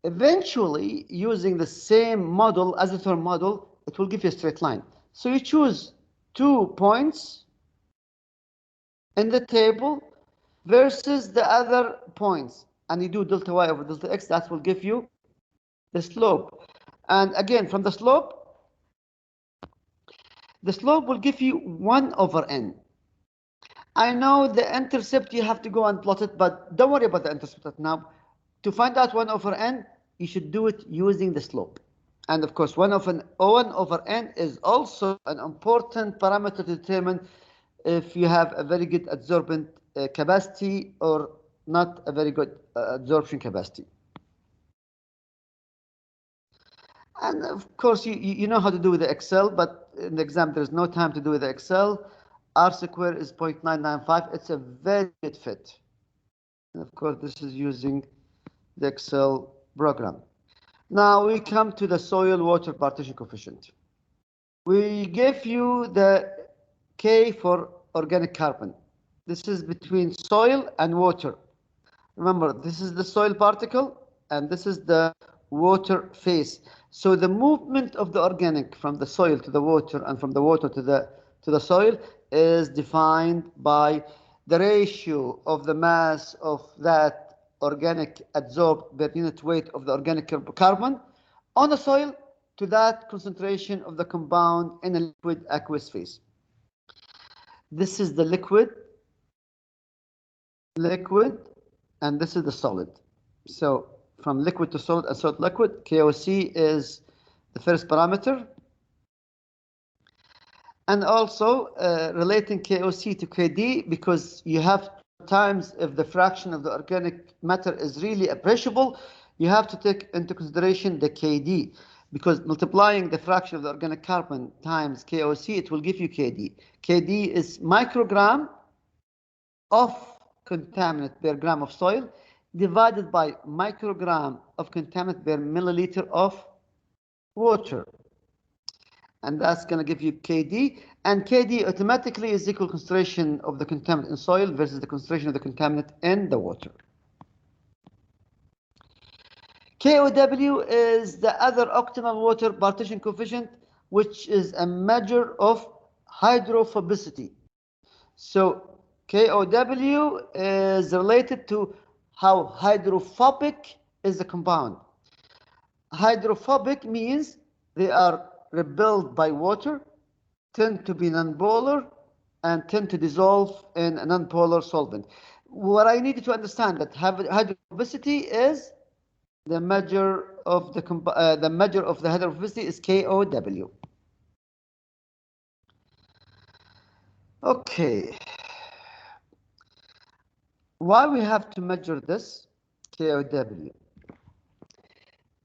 Eventually, using the same model, azimuth model, it will give you a straight line. So you choose 2 points in the table versus the other points, and you do delta y over delta x. That will give you the slope. And again, from the slope will give you 1 over n. I know the intercept, you have to go and plot it, but don't worry about the intercept now. To find out 1 over n, you should do it using the slope. And of course, 1 over n is also an important parameter to determine if you have a very good adsorbent capacity or not a very good absorption capacity. And of course, you know how to do with the Excel, but in the exam, there's no time to do with the Excel. R square is 0.995. It's a very good fit. And of course, this is using the Excel program. Now we come to the soil water partition coefficient. We give you the K for organic carbon. This is between soil and water. Remember, this is the soil particle, and this is the water phase. So the movement of the organic from the soil to the water and from the water to the soil is defined by the ratio of the mass of that organic adsorbed per unit weight of the organic carbon on the soil to that concentration of the compound in a liquid aqueous phase. This is the liquid, and this is the solid. So from liquid to solid and solid liquid, KOC is the first parameter. And also relating KOC to KD, because you have times if the fraction of the organic matter is really appreciable, you have to take into consideration the KD, because multiplying the fraction of the organic carbon times KOC, it will give you KD. KD is microgram of contaminant per gram of soil divided by microgram of contaminant per milliliter of water. And that's going to give you KD. And KD automatically is equal concentration of the contaminant in soil versus the concentration of the contaminant in the water. KOW is the other optimal water partition coefficient, which is a measure of hydrophobicity. So KOW is related to how hydrophobic is the compound. Hydrophobic means they are repelled by water, tend to be nonpolar, and tend to dissolve in a nonpolar solvent. What I need you to understand that hydrophobicity is the measure of the hydrophobicity is KOW. Okay. Why we have to measure this KOW?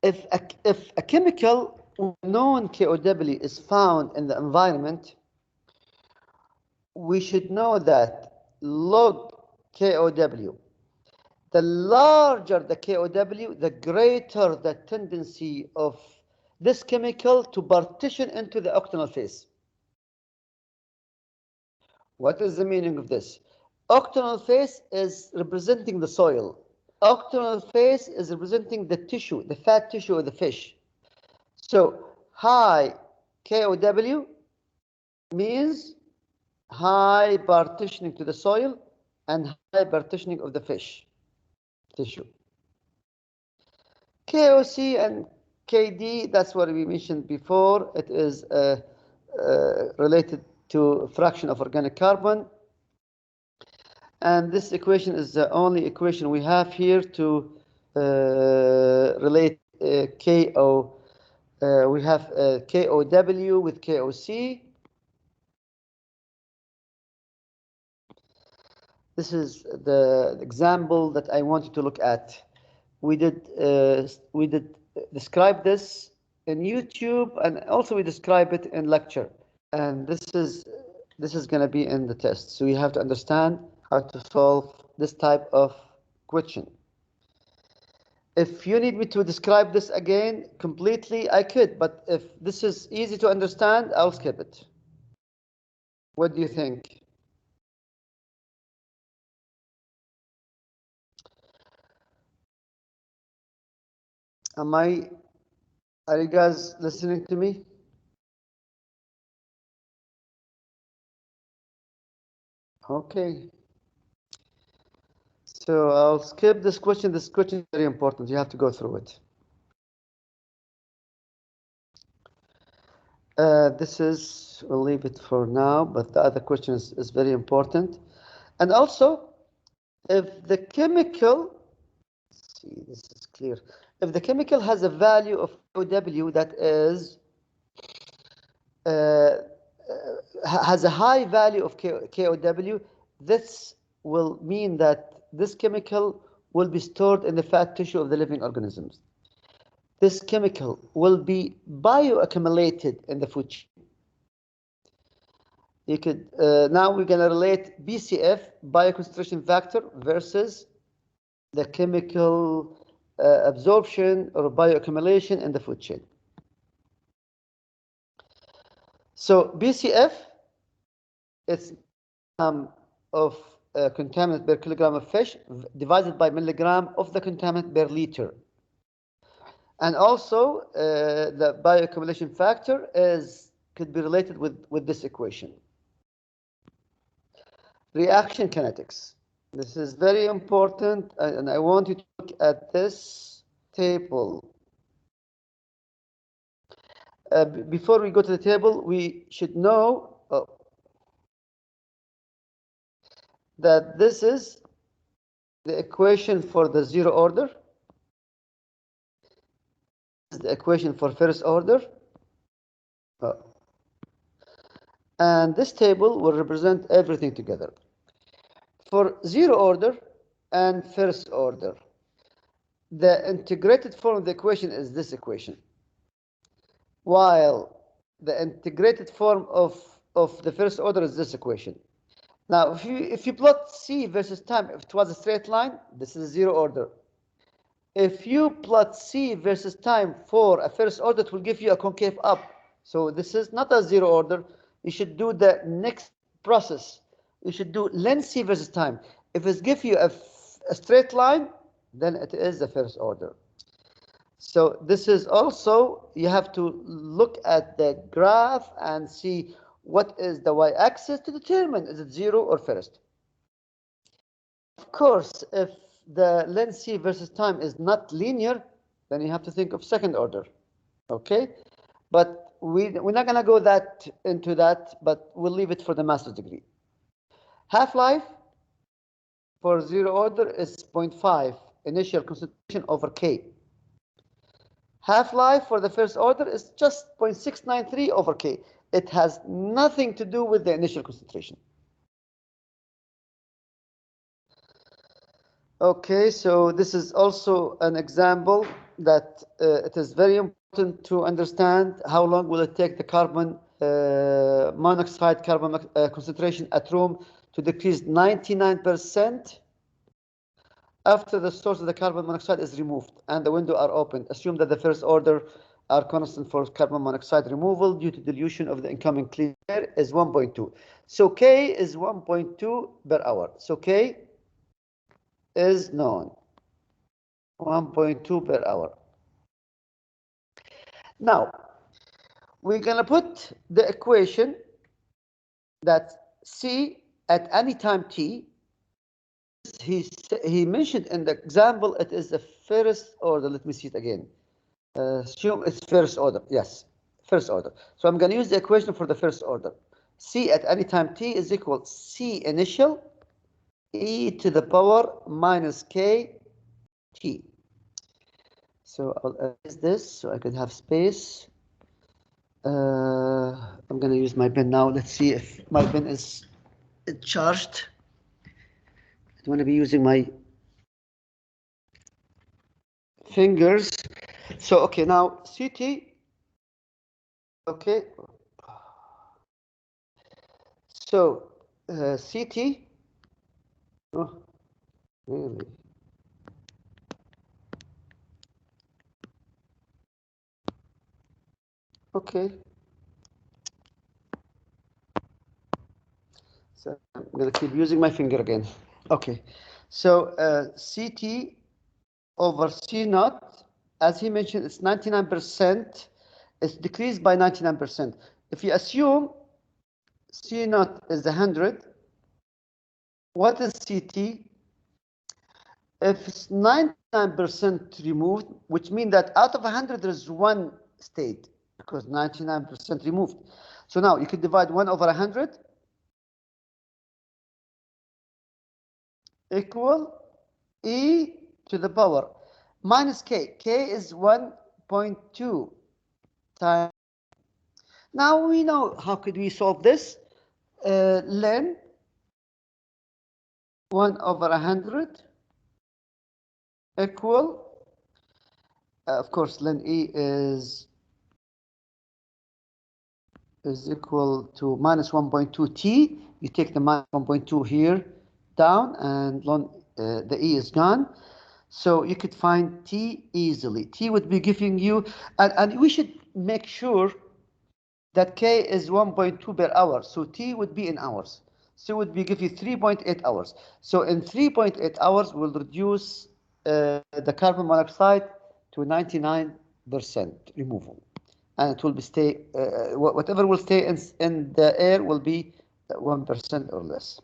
If a chemical known KOW is found in the environment, we should know that log KOW, the larger the KOW, the greater the tendency of this chemical to partition into the octanol phase. What is the meaning of this? Octanol phase is representing the soil. Octanol phase is representing the tissue, the fat tissue of the fish. So high KOW means high partitioning to the soil and high partitioning of the fish tissue. KOC and KD, that's what we mentioned before. It is related to fraction of organic carbon. And this equation is the only equation we have here to relate KO. We have KOW with KOC. This is the example that I wanted to look at. We did describe this in YouTube, and also we describe it in lecture. And this is going to be in the test. So you have to understand how to solve this type of question. If you need me to describe this again completely, I could, but if this is easy to understand, I'll skip it. What do you think? Are you guys listening to me? Okay. So I'll skip this question. This question is very important. You have to go through it. We'll leave it for now, but the other question is very important. And also, if the chemical, let's see, this is clear. If the chemical has a value of OW that is has a high value of KOW, this will mean that this chemical will be stored in the fat tissue of the living organisms. This chemical will be bioaccumulated in the food chain. You could now we're going to relate BCF, bioconcentration factor, versus the chemical absorption or bioaccumulation in the food chain. So BCF is of contaminant per kilogram of fish divided by milligram of the contaminant per liter. And also the bioaccumulation factor could be related with this equation. Reaction kinetics. This is very important, and I want you to look at this table. Before we go to the table, we should know that this is the equation for the zero order. This is the equation for first order. And this table will represent everything together. For zero order and first order, the integrated form of the equation is this equation, while the integrated form of the first order is this equation. Now, if you plot C versus time, if it was a straight line, this is zero order. If you plot C versus time for a first order, it will give you a concave up. So this is not a zero order. You should do the next process. You should do length C versus time. If it gives you a straight line, then it is the first order. So this is also, you have to look at the graph and see what is the y-axis to determine is it zero or first. Of course, if the length C versus time is not linear, then you have to think of second order. Okay, but we're not going to go into that, but we'll leave it for the master's degree. Half-life for zero order is 0.5 initial concentration over K. Half-life for the first order is just 0.693 over K. It has nothing to do with the initial concentration. Okay, so this is also an example that it is very important to understand how long will it take the carbon monoxide concentration at room to decrease 99% after the source of the carbon monoxide is removed and the window are opened. Assume that the first order are constant for carbon monoxide removal due to dilution of the incoming clean air is 1.2. So K is 1.2 per hour. So K is known, 1.2 per hour. Now, we're going to put the equation that C at any time t, he mentioned in the example, it is the first order. Let me see it again. Assume it's first order. Yes, first order. So I'm going to use the equation for the first order. C at any time t is equal C initial e to the power minus k t. So I'll erase this so I could have space. I'm going to use my pen now. Let's see if my pen is charged. I don't want to be using my fingers. So, okay, now CT. Okay. So, CT. Oh, really? Okay. So I'm going to keep using my finger again. Okay. So CT over C naught, as he mentioned, it's 99%. It's decreased by 99%. If you assume C naught is 100, what is CT? If it's 99% removed, which means that out of 100, there's one state, because 99% removed. So now you could divide 1 over 100 equal e to the power minus k. K is 1.2 times. Now we know how could we solve this. Len 1 over 100 equal, of course, len e is equal to minus 1.2 t. You take the minus 1.2 here down, and the e is gone. So you could find t easily. T would be giving you, and we should make sure that k is 1.2 per hour. So t would be in hours. So it would be give you 3.8 hours. So in 3.8 hours, we'll reduce the carbon monoxide to 99% removal. And it will be stay, whatever will stay in the air will be 1% or less.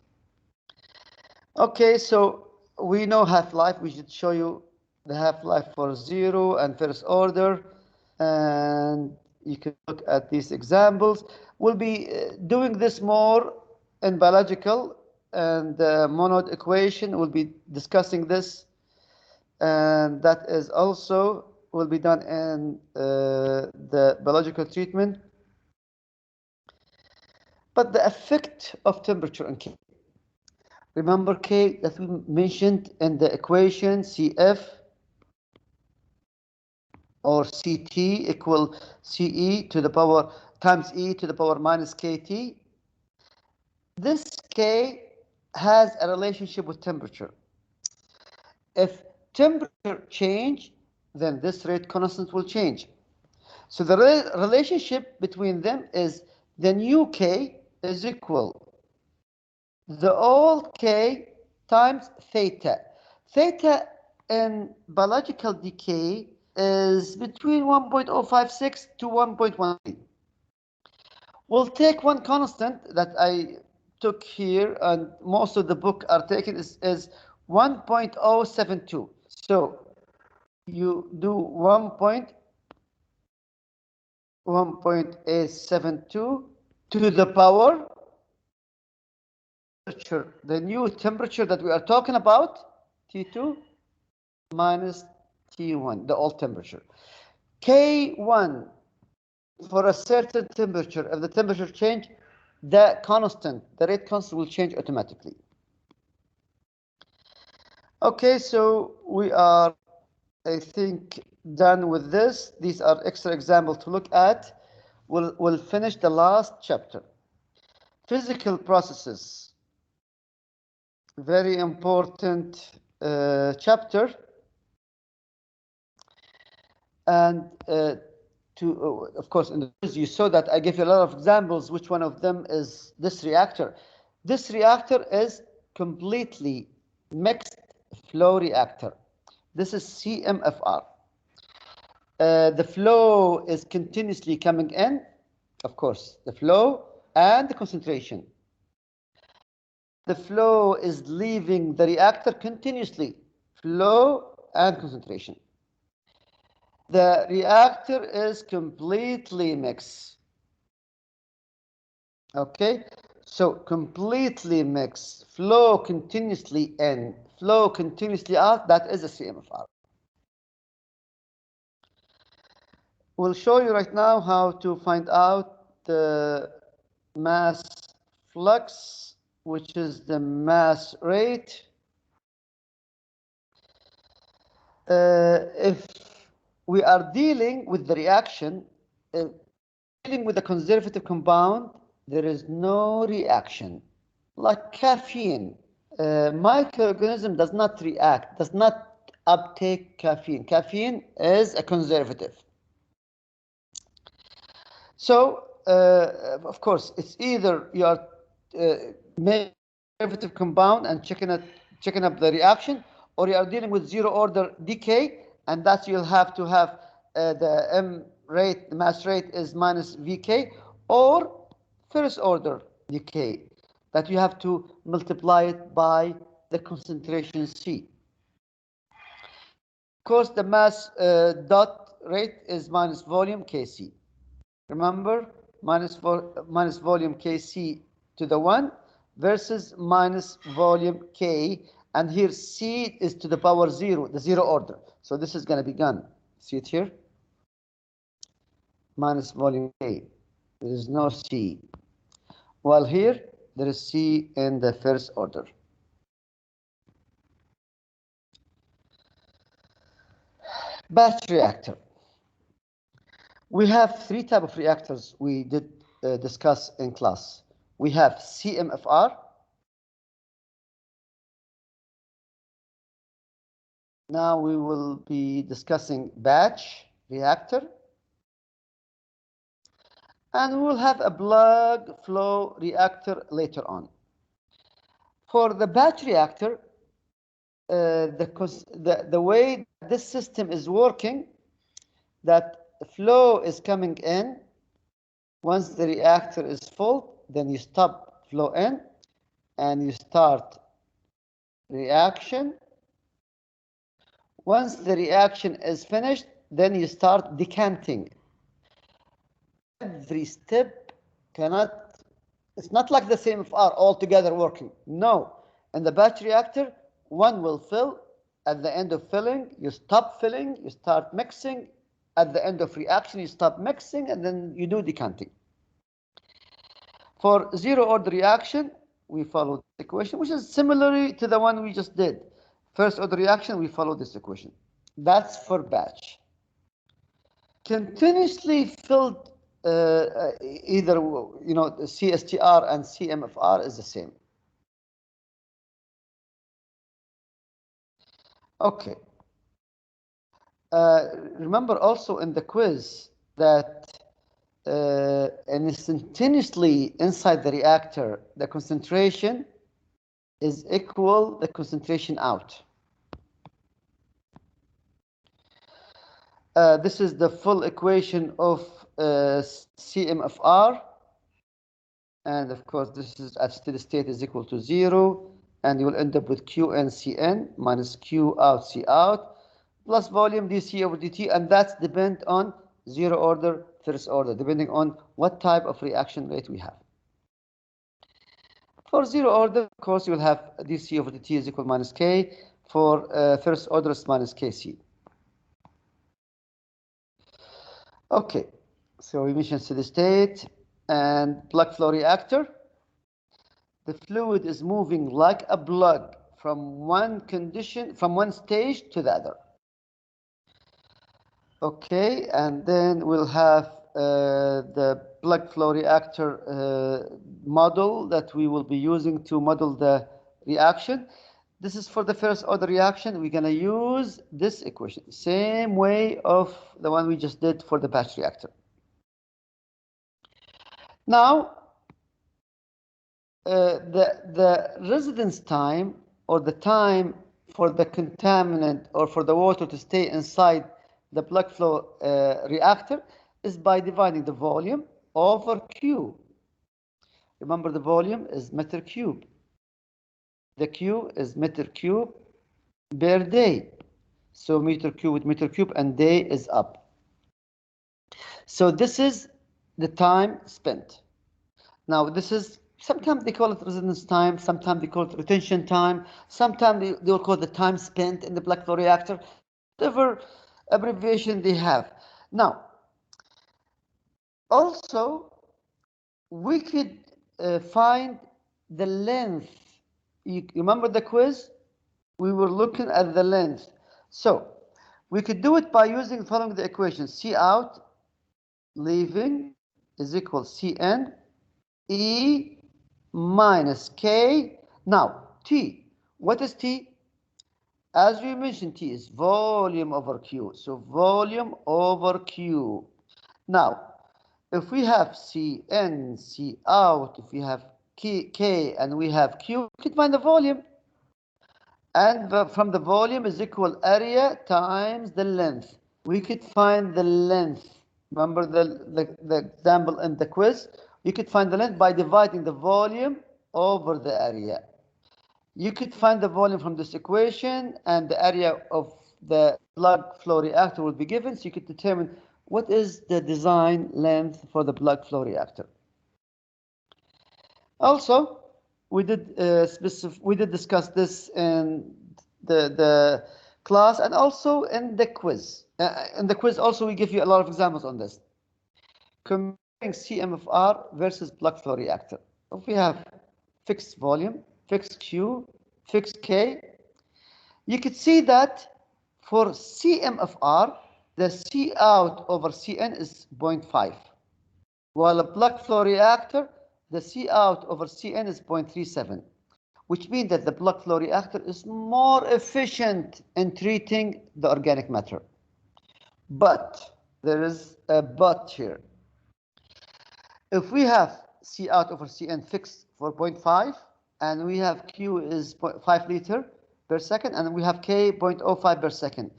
Okay, so we know half-life. We should show you the half-life for zero and first order. And you can look at these examples. We'll be doing this more in biological and monod equation. We'll be discussing this. And that is also will be done in the biological treatment. But the effect of temperature on K. Remember K that we mentioned in the equation CF or CT equal CE to the power times E to the power minus KT. This K has a relationship with temperature. If temperature change, then this rate constant will change. So the relationship between them is the new K is equal the old K times theta. Theta in biological decay is between 1.056 to 1.13. We'll take one constant that I took here, and most of the book are taken is 1.072. So you do 1.872 to the power temperature, the new temperature that we are talking about, T2 minus T1, the old temperature. K1 for a certain temperature, if the temperature change, the rate constant will change automatically. Okay, so we are, I think, done with this. These are extra examples to look at. We'll finish the last chapter. Physical processes. Very important chapter. And of course, in the quiz you saw that I gave you a lot of examples. Which one of them is this reactor? This reactor is completely mixed flow reactor. This is CMFR. The flow is continuously coming in, of course, the flow and the concentration. The flow is leaving the reactor continuously, flow and concentration. The reactor is completely mixed. Okay, so completely mixed, flow continuously in, flow continuously out, that is a CMFR. We'll show you right now how to find out the mass flux, which is the mass rate. If we are dealing with the reaction, dealing with a conservative compound, there is no reaction. Like caffeine, microorganism does not react, does not uptake caffeine. Caffeine is a conservative. So, of course, it's either you are making derivative compound and checking up the reaction, or you are dealing with zero order decay, and that you'll have to have the M rate, the mass rate is minus VK, or first order decay, that you have to multiply it by the concentration C. Of course, the mass dot rate is minus volume Kc. Remember, minus volume Kc to the 1 versus minus volume K, and here C is to the power 0, the zero order. So this is going to be gone. See it here? Minus volume K. There is no C. While here, there is C in the first order. Batch reactor. We have three types of reactors we did discuss in class. We have CMFR. Now we will be discussing batch reactor. And we will have a plug flow reactor later on. For the batch reactor, the way this system is working, that flow is coming in. Once the reactor is full, then you stop flow in and you start reaction. Once the reaction is finished, then you start decanting. Every step cannot, it's not like the same are all together working. No, in the batch reactor, one will fill. At the end of filling, you stop filling, you start mixing. At the end of reaction, you stop mixing, and then you do decanting. For zero order reaction, we follow this equation, which is similar to the one we just did. First order reaction, we follow this equation. That's for batch. Continuously filled, either CSTR and CMFR is the same. Okay. Remember also in the quiz that instantaneously inside the reactor, the concentration is equal the concentration out. This is the full equation of CMFR. And of course, this is at steady state is equal to 0. And you will end up with Qn Cn minus Q out C out plus volume dC over dt. And that's depend on zero order, first order, depending on what type of reaction rate we have. For zero order, of course, you will have dC over dt is equal minus K. For first order, it's minus Kc. Okay, so we mentioned steady state and plug flow reactor. The fluid is moving like a plug from one condition, from one stage to the other. Okay, and then we'll have the plug flow reactor model that we will be using to model the reaction. This is for the first order reaction. We're going to use this equation, same way of the one we just did for the batch reactor. Now, the residence time, or the time for the contaminant or for the water to stay inside the plug flow reactor, is by dividing the volume over Q. Remember, the volume is meter cube. The Q is meter cube per day. So meter cube with meter cube, and day is up. So this is the time spent. Now this is, sometimes they call it residence time, sometimes they call it retention time, sometimes they will call it the time spent in the plug flow reactor, whatever abbreviation they have. Now, also, we could find the length. You remember the quiz? We were looking at the length. So we could do it by using following the equation. C out leaving is equal Cn E minus K. Now, T. What is T? As we mentioned, T is volume over Q. So volume over Q. Now, if we have Cn, C out, if we have K and we have Q, we can find the volume. And from the volume is equal area times the length. We could find the length. Remember the example in the quiz? You could find the length by dividing the volume over the area. You could find the volume from this equation, and the area of the plug flow reactor will be given, so you could determine what is the design length for the plug flow reactor. Also, we did discuss this in the class and also in the quiz. In the quiz also we give you a lot of examples on this. Comparing CMFR versus plug flow reactor. If we have fixed volume, fixed Q, fixed K, you could see that for CMFR, the C out over Cn is 0.5. While a plug flow reactor, the C out over Cn is 0.37, which means that the plug flow reactor is more efficient in treating the organic matter. But there is a but here. If we have C out over Cn fixed for 0.5, and we have Q is 5 liter per second, and we have K 0.05 per second,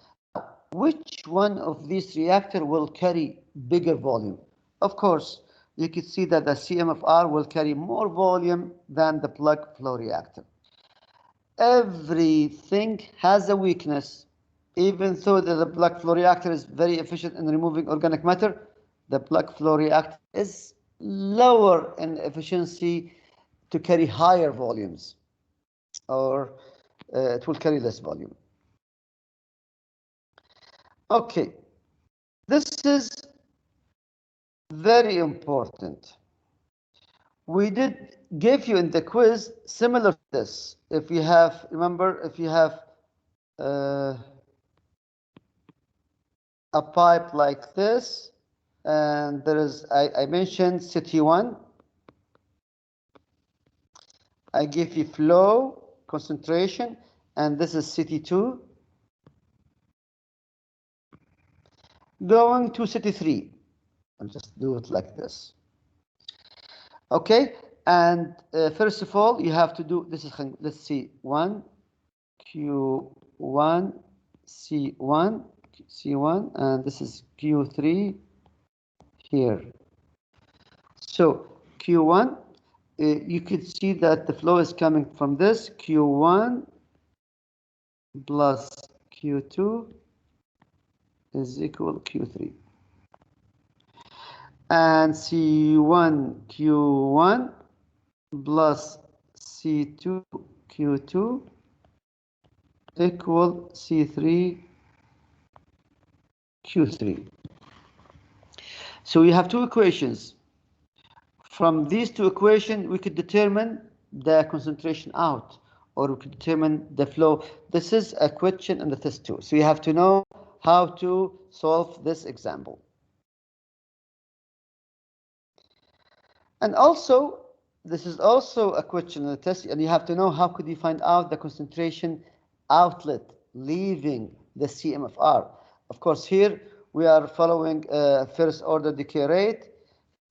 which one of these reactors will carry bigger volume? Of course, you can see that the CMFR will carry more volume than the plug flow reactor. Everything has a weakness. Even though the plug flow reactor is very efficient in removing organic matter, the plug flow reactor is lower in efficiency to carry higher volumes, or it will carry less volume. Okay, this is very important. We did give you in the quiz similar to this. If you have, remember, if you have a pipe like this, and there is, I mentioned city 1. I give you flow, concentration, and this is city 2. Going to city 3. I'll just do it like this. Okay, and first of all, you have to do, this is, let's see, 1, Q1, C1, C1, and this is Q3 here. So Q1, you could see that the flow is coming from this Q1 plus Q2 is equal Q3. And C1 Q1 plus C2 Q2 equal C3 Q3. So we have two equations. From these two equations, we could determine the concentration out, or we could determine the flow. This is a question in the test too. So you have to know how to solve this example. And also, this is also a question in the test, and you have to know how could you find out the concentration outlet leaving the CMFR. Of course, here we are following first order decay rate.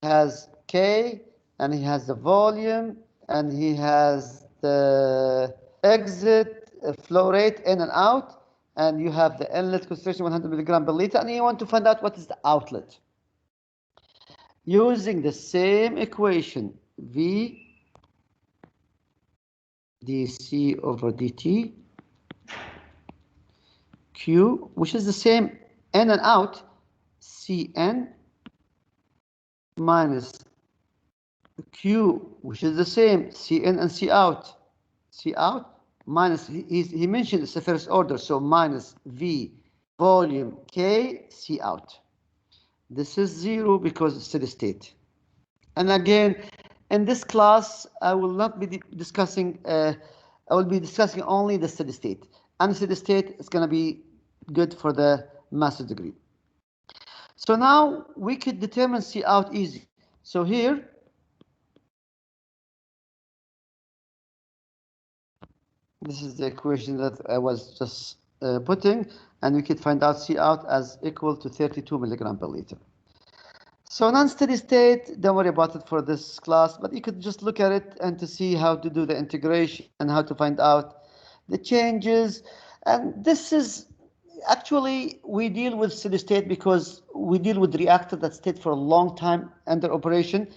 He has K, and he has the volume, and he has the exit flow rate in and out, and you have the inlet concentration 100 milligram per liter, and you want to find out what is the outlet. Using the same equation, V dC over dt, Q, which is the same in and out, Cn minus Q, which is the same, Cn and C out. C out minus, he mentioned it's the first order, so minus V volume K, C out. This is 0 because it's steady state. And again, in this class, I will not be discussing, I will be discussing only the steady state. And steady state is going to be good for the master's degree. So now we could determine C out easy. So here, this is the equation that I was just putting, and we could find out C out as equal to 32 milligram per liter. So non-steady state, don't worry about it for this class, but you could just look at it and to see how to do the integration and how to find out the changes. And this is actually, we deal with steady state because we deal with reactor that stayed for a long time under operation.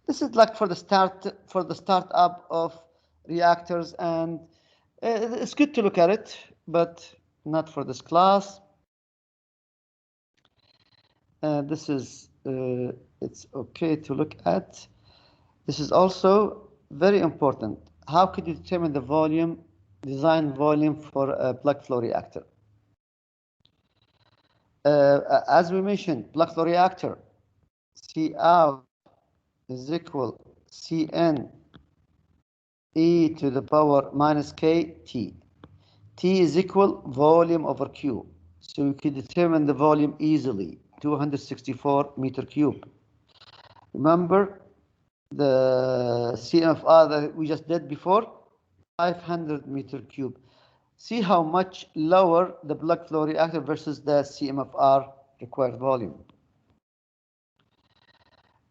This is like for the startup of reactors, and it's good to look at it, but not for this class. This is it's okay to look at. This is also very important. How could you determine the volume, design volume for a plug flow reactor? As we mentioned, plug flow reactor, C out is equal Cn e to the power minus kT. T is equal volume over Q. So you can determine the volume easily, 264 meter cube. Remember the CMFR that we just did before, 500 meter cube. See how much lower the plug flow reactor versus the CMFR required volume.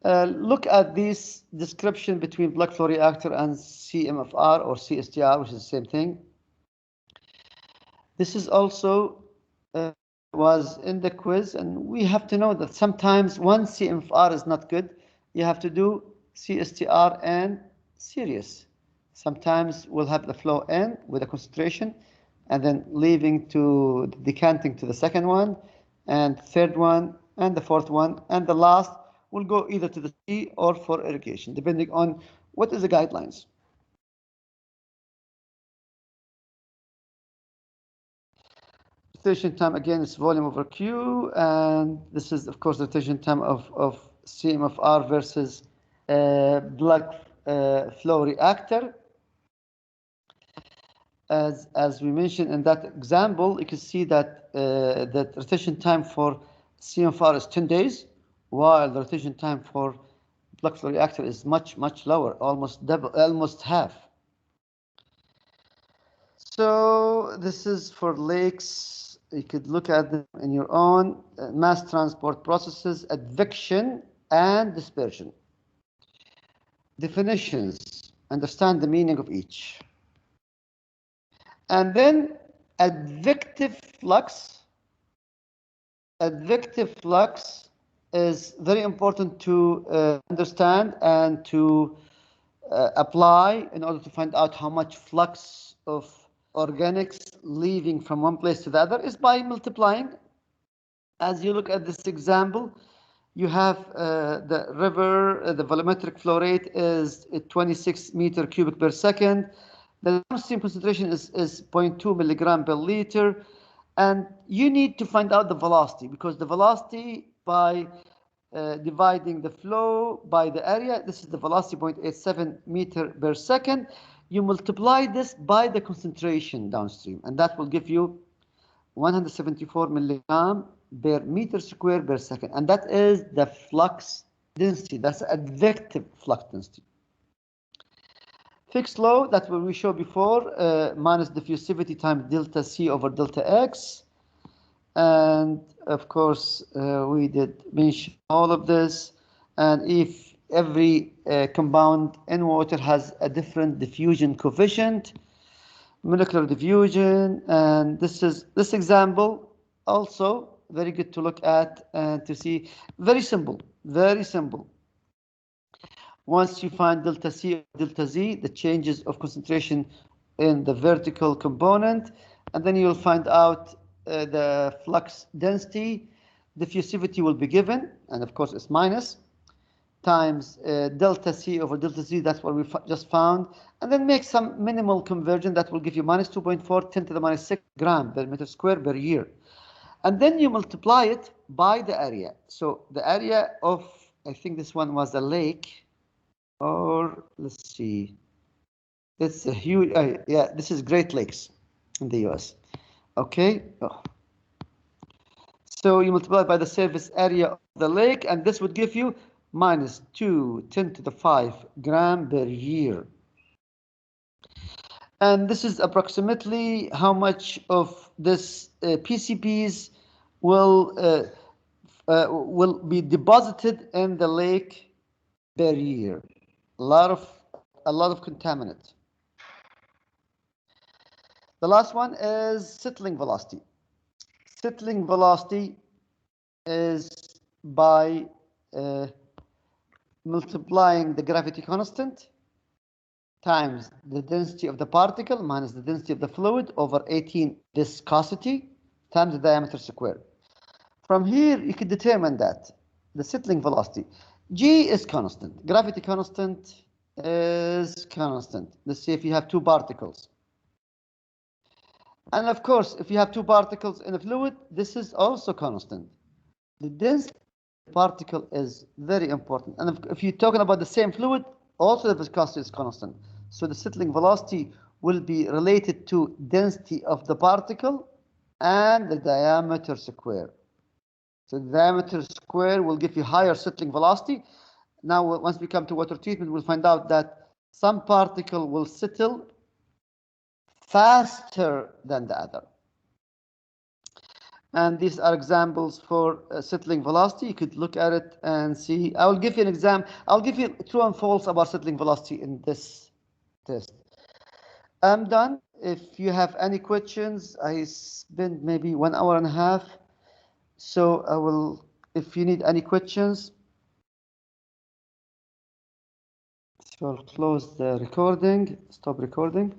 Look at this description between plug flow reactor and CMFR or CSTR, which is the same thing. This is also was in the quiz, and we have to know that sometimes one CMFR is not good. You have to do CSTR and series. Sometimes we'll have the flow N with a concentration, and then leaving to decanting to the second one, and third one, and the fourth one, and the last will go either to the C or for irrigation, depending on what is the guidelines. Rotation time again is volume over Q, and this is of course the rotation time of CMFR versus plug flow reactor. As we mentioned in that example, you can see that the rotation time for CMFR is 10 days, while the rotation time for plug flow reactor is much lower, almost double, almost half. So this is for lakes. You could look at them in your own mass transport processes, advection and dispersion. Definitions, understand the meaning of each. And then advective flux. Advective flux is very important to understand and to apply in order to find out how much flux of organics leaving from one place to the other is by multiplying. As you look at this example, you have the river, the volumetric flow rate is 26 meter cubic per second. The downstream concentration is 0.2 milligram per liter. And you need to find out the velocity, because the velocity by dividing the flow by the area, this is the velocity 0.87 meter per second. You multiply this by the concentration downstream, and that will give you 174 milligram per meter square per second. And that is the flux density. That's advective flux density. Fixed flow, that what we showed before, minus diffusivity times delta C over delta X. And of course, we did mention all of this. And if every compound in water has a different diffusion coefficient, molecular diffusion, and this example also very good to look at and to see. Very simple, very simple. Once you find delta C or delta Z, the changes of concentration in the vertical component, and then you'll find out the flux density. Diffusivity will be given, and of course it's minus, times delta C over delta Z, that's what we just found, and then make some minimal conversion that will give you minus 2.4 10 to the minus 6 gram per meter square per year. And then you multiply it by the area. So the area of, I think this one was a lake, or let's see, it's a huge, yeah, this is Great Lakes in the US. Okay. Oh. So you multiply by the surface area of the lake, and this would give you minus 2 10 to the 5 gram per year. And this is approximately how much of this PCBs will will be deposited in the lake per year. A lot of contaminant. The last one is settling velocity. Settling velocity is by multiplying the gravity constant times the density of the particle minus the density of the fluid over 18 viscosity times the diameter squared. From here, you can determine that the settling velocity, G is constant, gravity constant is constant. Let's say if you have two particles. And of course, if you have two particles in a fluid, this is also constant. The density of the particle is very important. And if you're talking about the same fluid, also the viscosity is constant. So the settling velocity will be related to density of the particle and the diameter square. So the diameter square will give you higher settling velocity. Now, once we come to water treatment, we'll find out that some particle will settle faster than the other. And these are examples for settling velocity. You could look at it and see. I will give you an example. I'll give you true and false about settling velocity in this test. I'm done. If you have any questions, I spent maybe 1 hour and a half. So I will, if you need any questions, so I'll close the recording, stop recording.